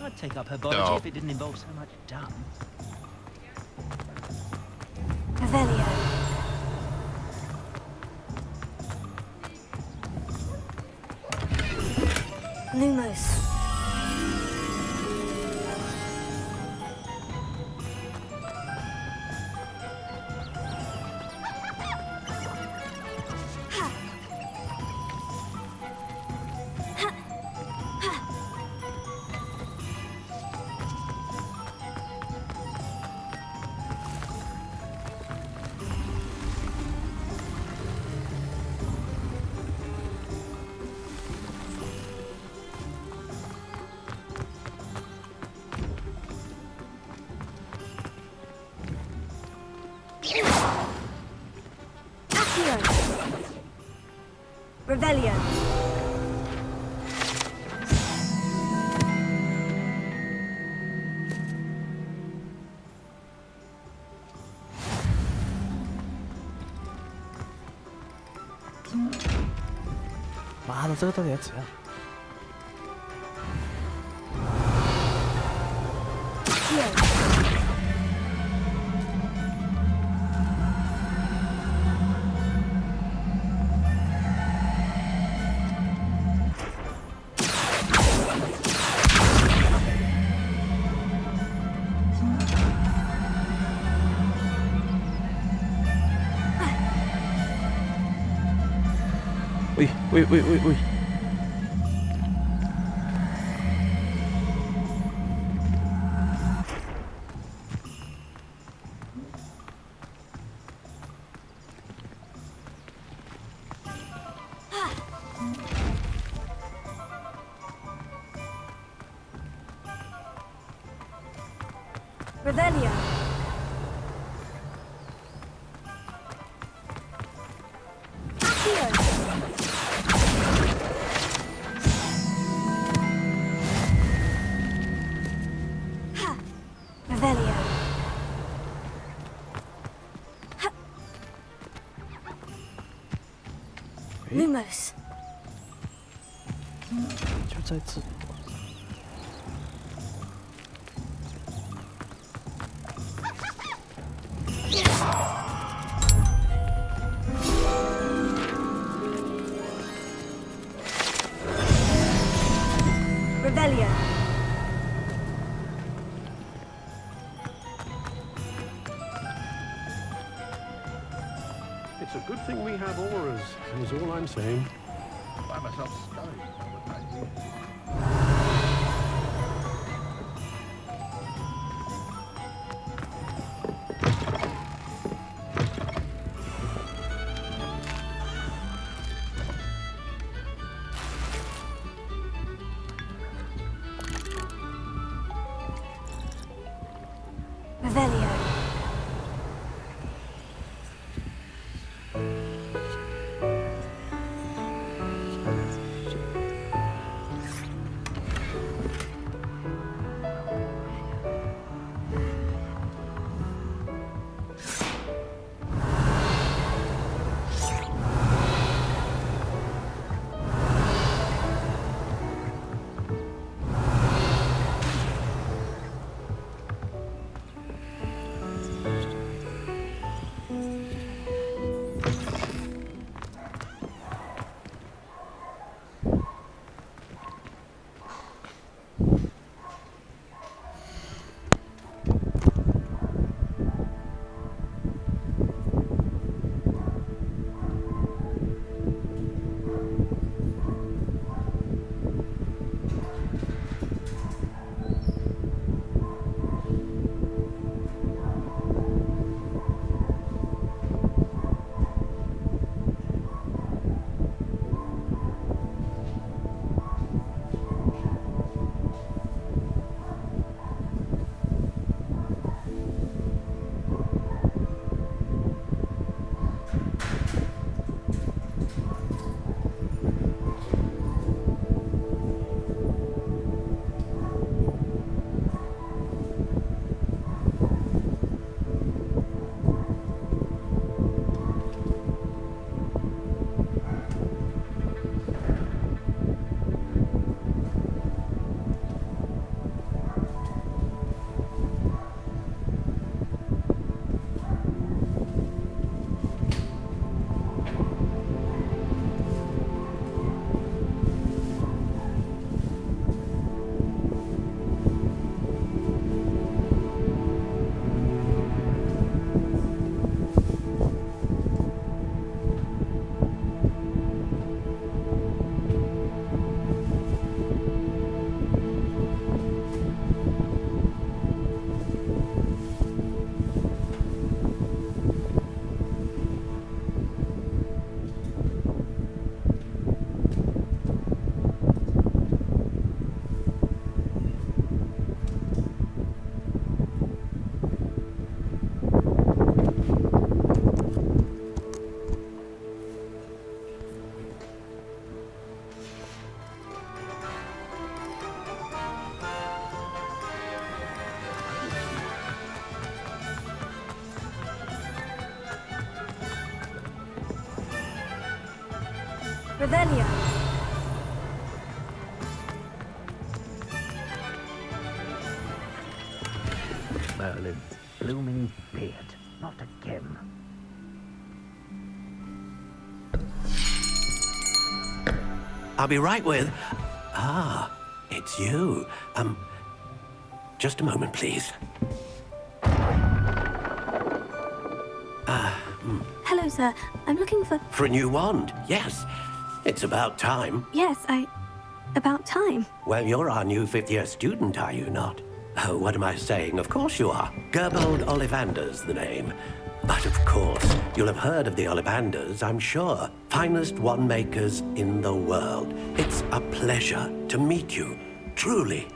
I'd take up her biology if it didn't involve so much dung. Revelio. Lumos. Revelio.妈的，这个到底要怎样？喂！ Revelio. Accio. Ha. Revelio. Ha. Lumos. 就在这里。Revelio. It's a good thing we have auras, is all I'm saying. Buy myself stunned. Revelio. Revelio. Merlin, blooming beard, not again. I'll be right with... Ah, it's you. Just a moment, please. Hello, sir. I'm looking for... For a new wand, yes. It's about time. Yes, about time. Well, you're our new fifth-year student, are you not? Oh, what am I saying? Of course you are. Gerbold Ollivander's the name. But of course, you'll have heard of the Ollivanders, I'm sure. Finest wand makers in the world. It's a pleasure to meet you, truly.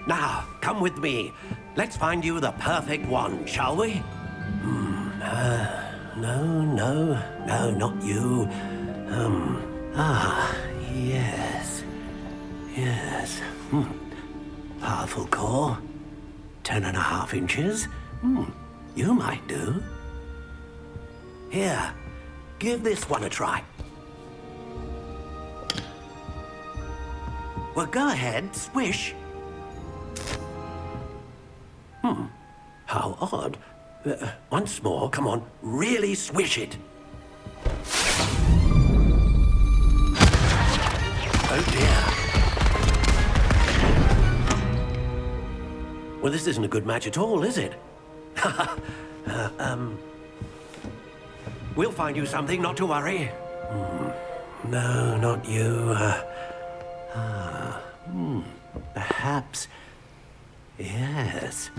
Now, come with me. Let's find you the perfect one, shall we? No, not you. Yes. Powerful core. 10.5 inches. You might do. Here, give this one a try. Well, go ahead, swish. How odd. Once more, come on, really swish it. Oh dear. Well, this isn't a good match at all, is it? We'll find you something, not to worry. No, not you. Perhaps. Yes.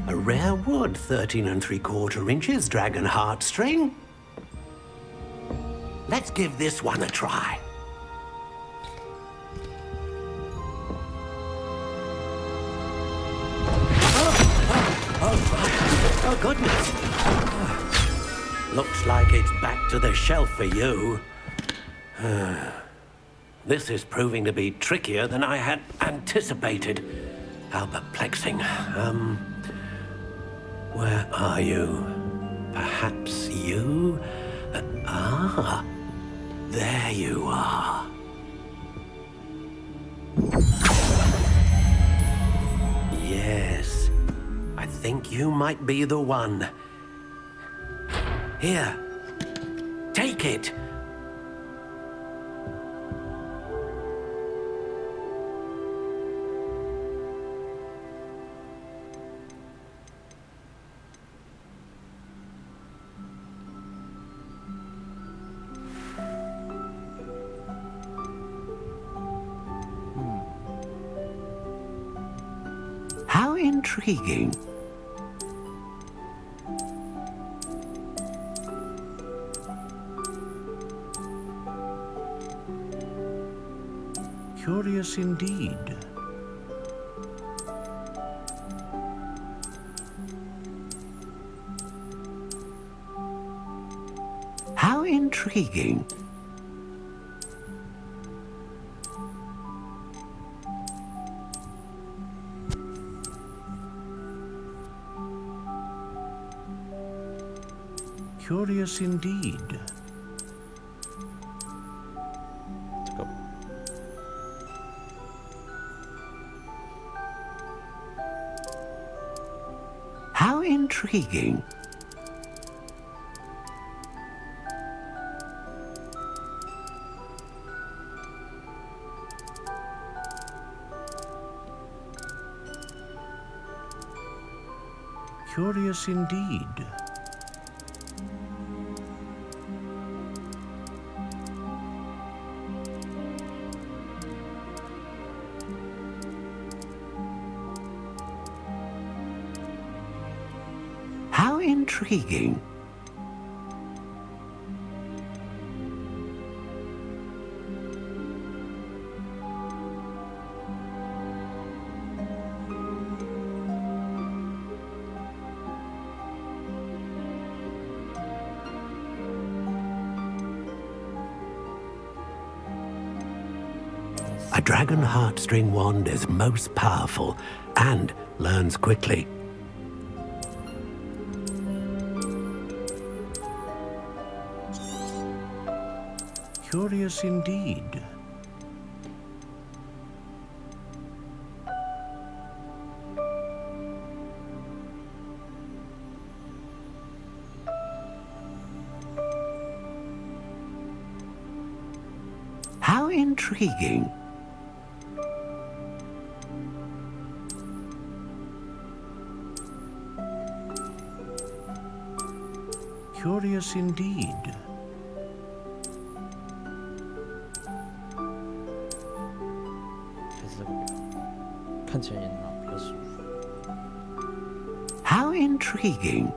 A rare wood, 13 3/4 inches, dragon heartstring. Let's give this one a try. Oh, goodness. Looks like it's back to the shelf for you. This is proving to be trickier than I had anticipated. How perplexing. Where are you? Perhaps you? There you are. Yes, I think you might be the one. Here, take it. How intriguing. Curious indeed. How intriguing. Curious indeed. How intriguing. Curious indeed. How intriguing. A dragon heartstring wand is most powerful and learns quickly. Curious indeed. How intriguing. Curious indeed. How intriguing.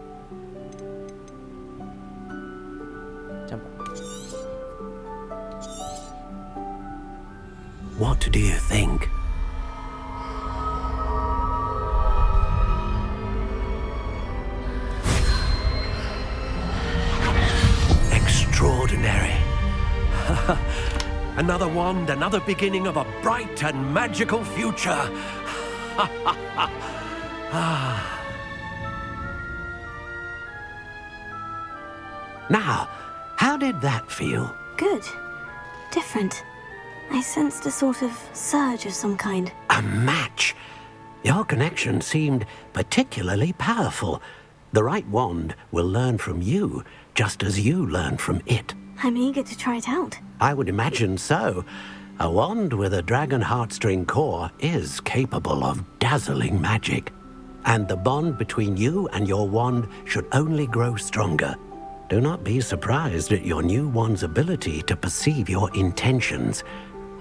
What do you think? Another wand, another beginning of a bright and magical future. Now, how did that feel? Good. Different. I sensed a sort of surge of some kind. A match? Your connection seemed particularly powerful. The right wand will learn from you, just as you learn from it. I'm eager to try it out. I would imagine so. A wand with a dragon heartstring core is capable of dazzling magic. And the bond between you and your wand should only grow stronger. Do not be surprised at your new wand's ability to perceive your intentions,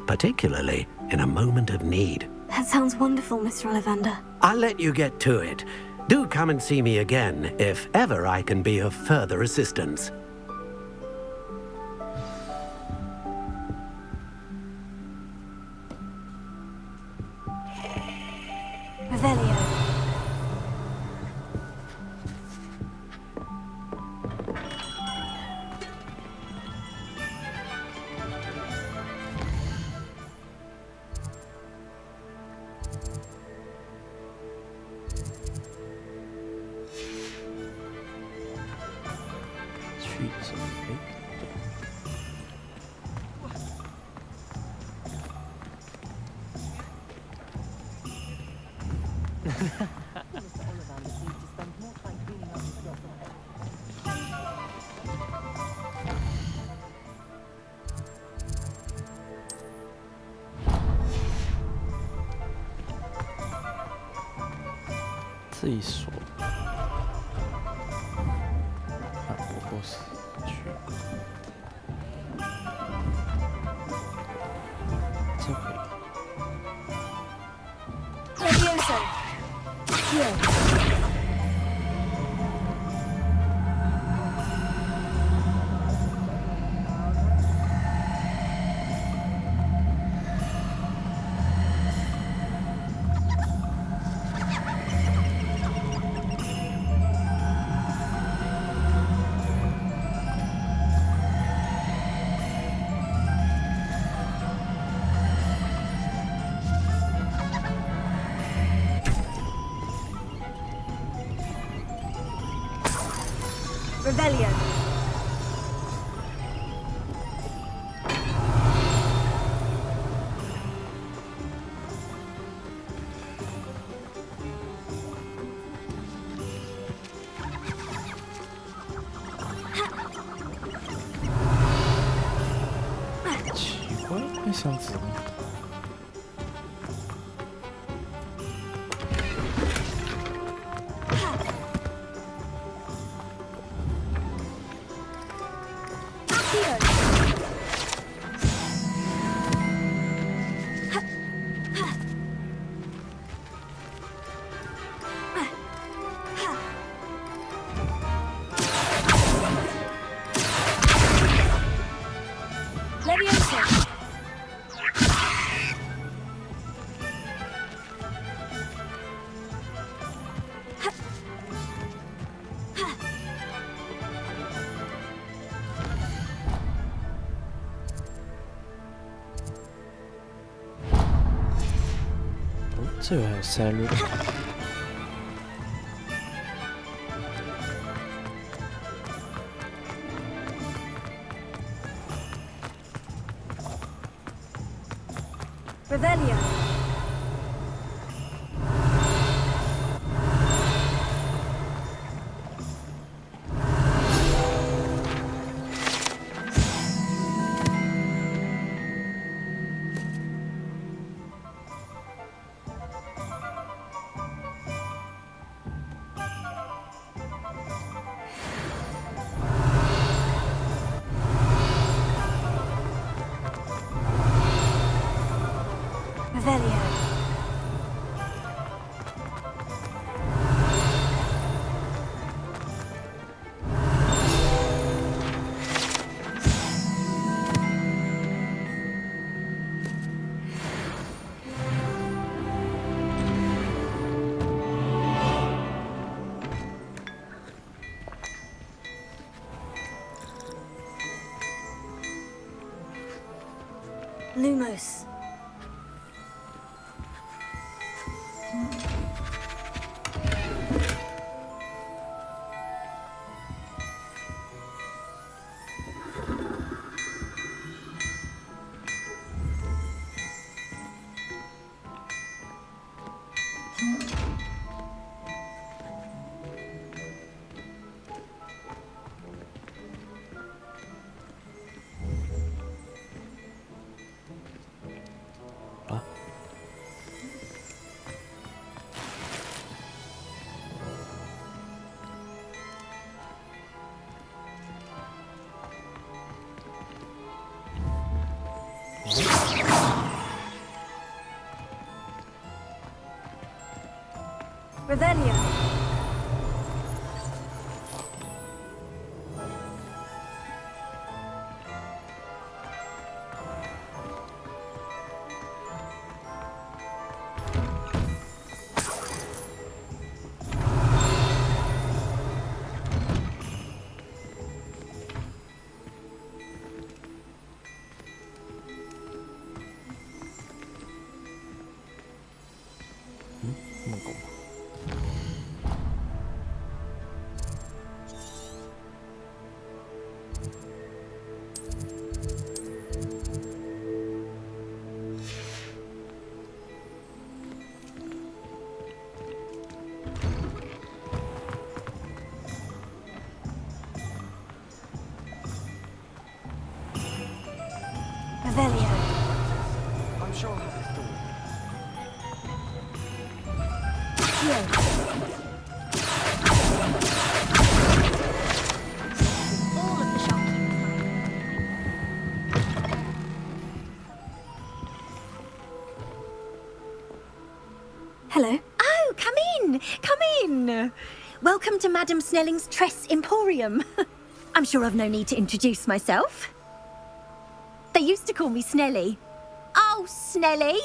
particularly in a moment of need. That sounds wonderful, Mr. Ollivander. I'll let you get to it. Do come and see me again if ever I can be of further assistance. Revelio.这一所，我或是去这可以。Levioso. Here. Revelio. Oh, 这个还有塞路。Revelio. Lumos. Revelio. Revelio. I'm sure I'll have this door. All of the shopkeepers. Hello. Oh, come in! Come in! Welcome to Madame Snelling's Tress Emporium. I'm sure I've no need to introduce myself. They used to call me Snelly. Oh, Snelly,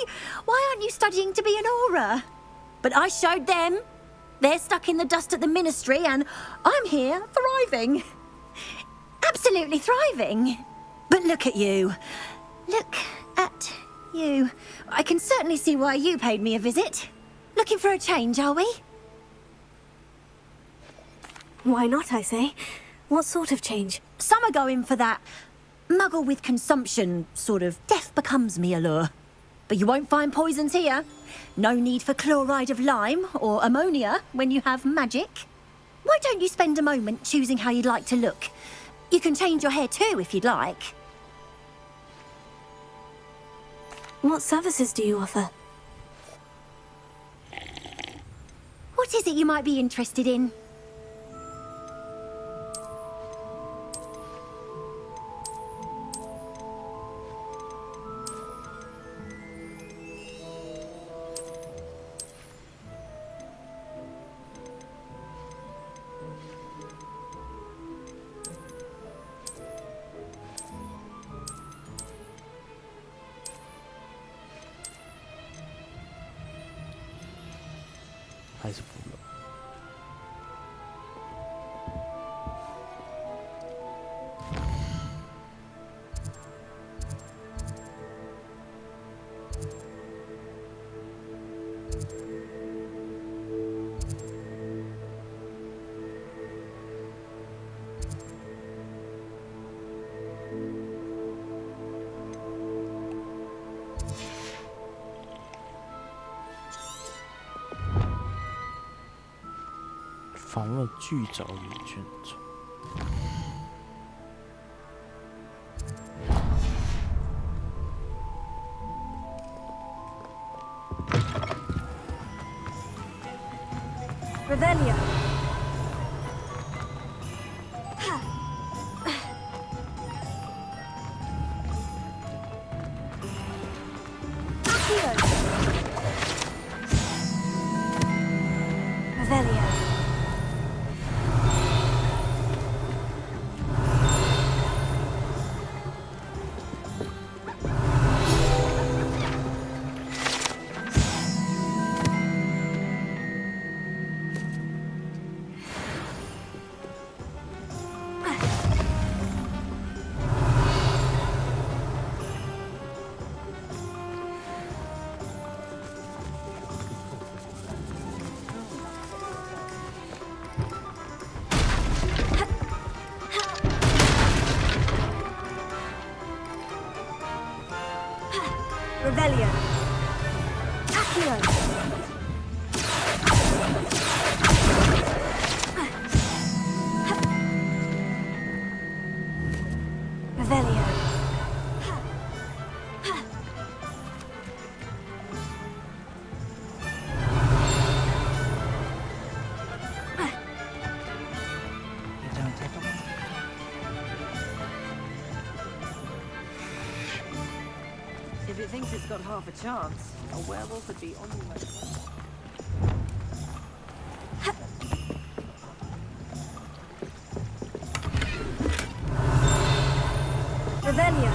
why aren't you studying to be an aura? But I showed them. They're stuck in the dust at the ministry and I'm here thriving. Absolutely thriving. But look at you. Look at you. I can certainly see why you paid me a visit. Looking for a change, are we? Why not, I say? What sort of change? Some are going for that muggle with consumption, sort of death becomes me allure. But you won't find poisons here. No need for chloride of lime or ammonia when you have magic. Why don't you spend a moment choosing how you'd like to look? You can change your hair too if you'd like. What services do you offer? What is it you might be interested in?访问巨藻与卷轴。Revelio. Revelio. thinks it's got half a chance. A werewolf would be on the way. Revelio.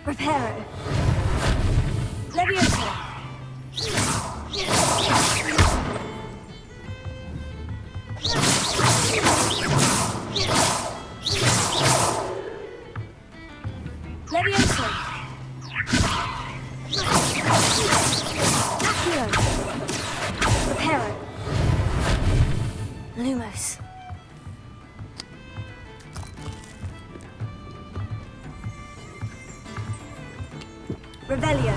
Reparo. Leviosa. Leviosa. Accio. Reparo. Lumos. Revelio.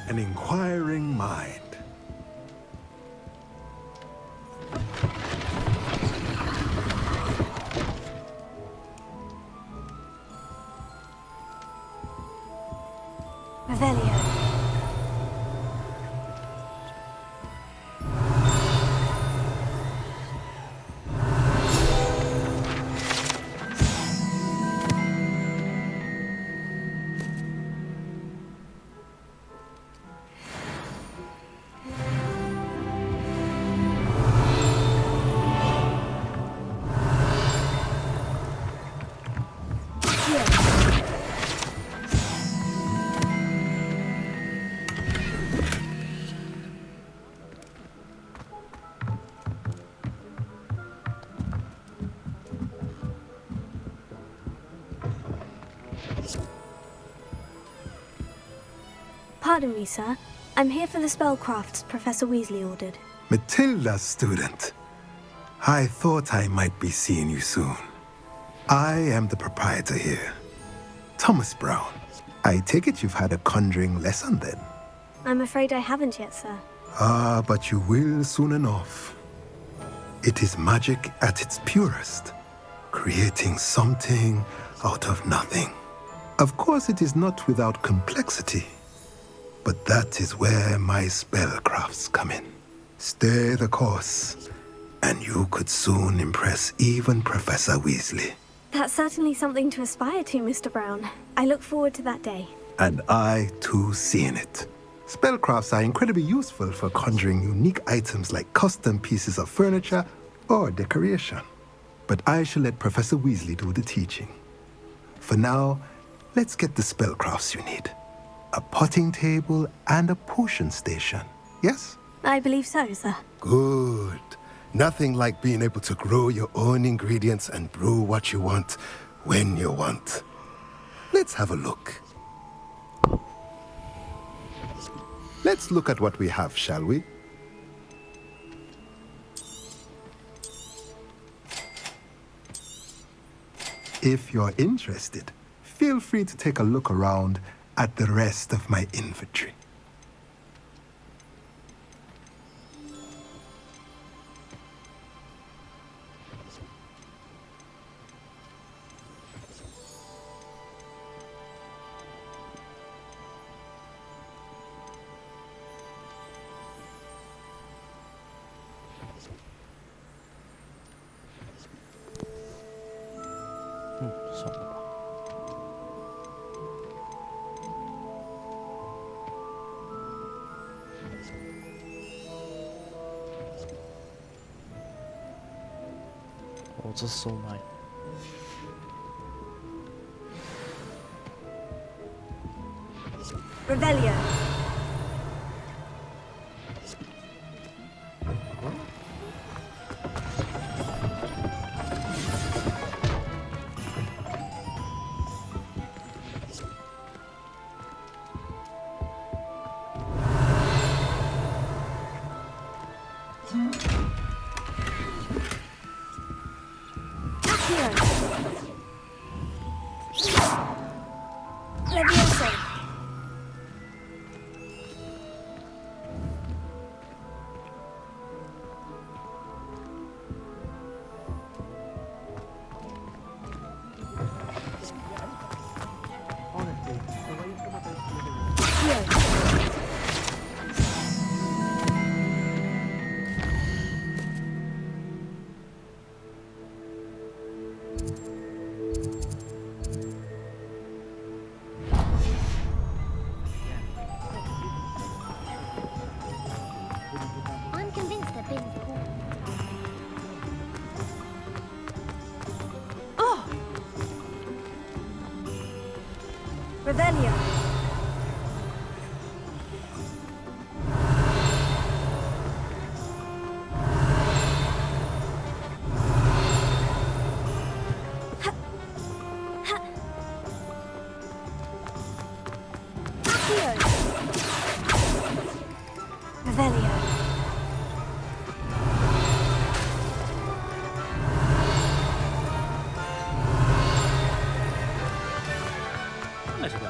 An inquiring mind. Revelio. Pardon me, sir. I'm here for the spellcrafts Professor Weasley ordered. Matilda's student. I thought I might be seeing you soon. I am the proprietor here, Thomas Brown. I take it you've had a conjuring lesson then? I'm afraid I haven't yet, sir. Ah, but you will soon enough. It is magic at its purest, creating something out of nothing. Of course, it is not without complexity, but that is where my spellcrafts come in. Stay the course, and you could soon impress even Professor Weasley. That's certainly something to aspire to, Mr. Brown. I look forward to that day. And I, too, seeing it. Spellcrafts are incredibly useful for conjuring unique items like custom pieces of furniture or decoration. But I shall let Professor Weasley do the teaching. For now, let's get the spellcrafts you need. A potting table and a potion station, yes? I believe so, sir. Good. Nothing like being able to grow your own ingredients and brew what you want, when you want. Let's have a look. Let's look at what we have, shall we? If you're interested, feel free to take a look around at the rest of my inventory. 哦，这收买。Revelio. Levioso. Honestly, the way some of those Slytherins... I'm convinced they've been... Oh! Revelio. Revelio. Let it go.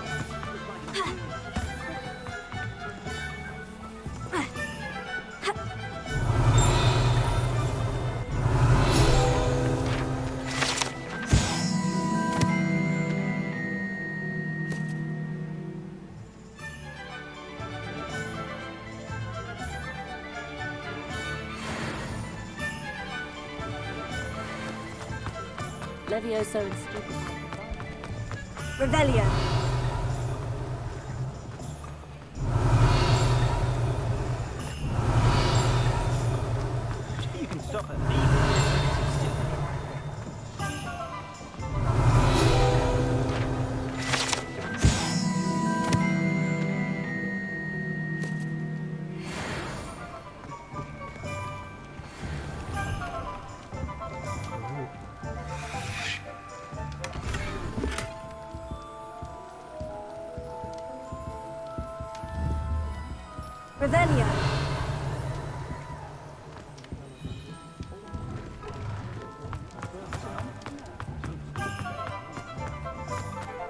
Levioso and stupid. Revelio. You can stop at me. Revelio.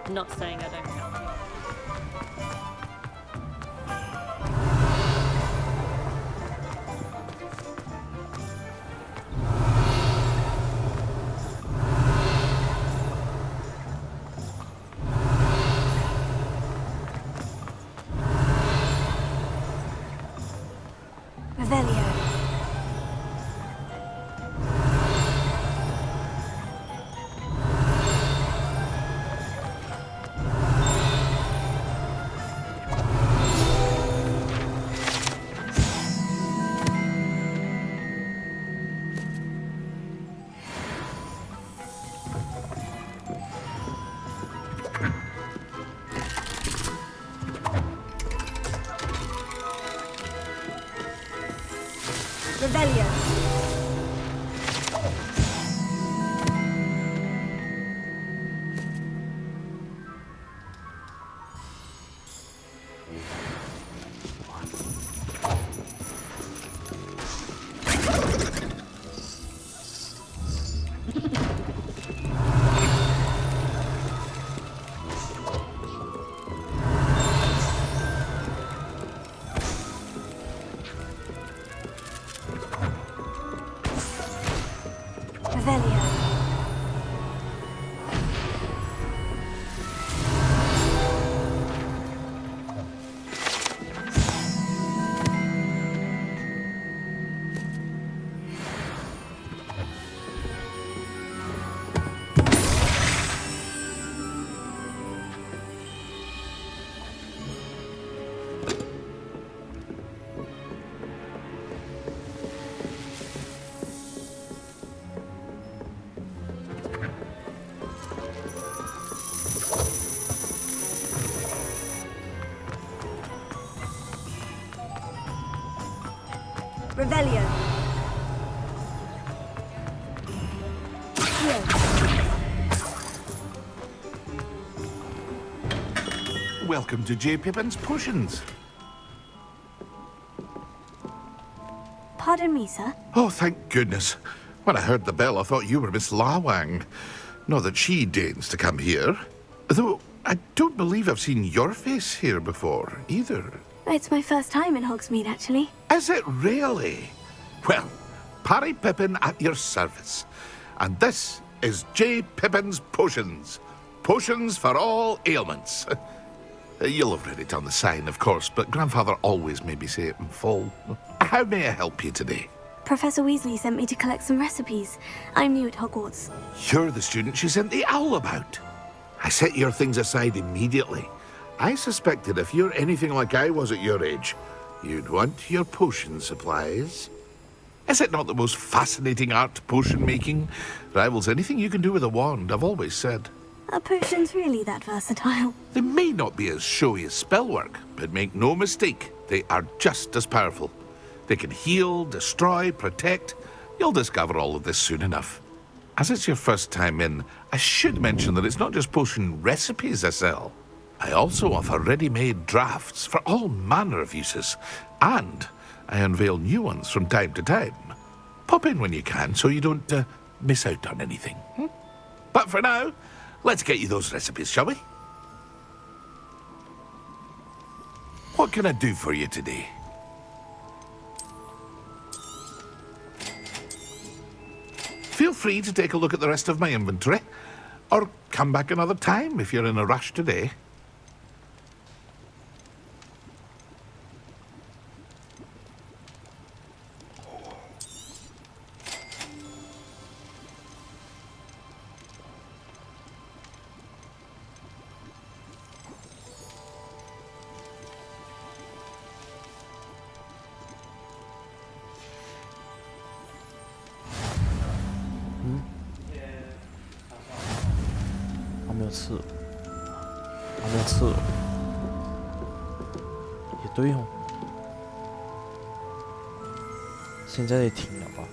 Not saying I don't help you. Revelio. Revelio. Revelio. Revelio. Welcome to J. Pippin's Potions. Pardon me, sir. Oh, thank goodness. When I heard the bell, I thought you were Miss Lawang. Not that she deigns to come here. Though, I don't believe I've seen your face here before, either. It's my first time in Hogsmeade, actually. Is it really? Well, Parry Pippin at your service. And this is J. Pippin's Potions. Potions for all ailments. You'll have read it on the sign, of course, but Grandfather always made me say it in full. How may I help you today? Professor Weasley sent me to collect some recipes. I'm new at Hogwarts. You're the student she sent the owl about. I set your things aside immediately. I suspected if you're anything like I was at your age, you'd want your potion supplies. Is it not the most fascinating art, potion making? Rivals anything you can do with a wand, I've always said. Are potions really that versatile? They may not be as showy as spellwork, but make no mistake, they are just as powerful. They can heal, destroy, protect. You'll discover all of this soon enough. As it's your first time in, I should mention that it's not just potion recipes I sell. I also offer ready-made drafts for all manner of uses, and I unveil new ones from time to time. Pop in when you can so you don't miss out on anything. But for now, let's get you those recipes, shall we? What can I do for you today? Feel free to take a look at the rest of my inventory, or come back another time if you're in a rush today.还没有刺，也对哦，现在也停了吧。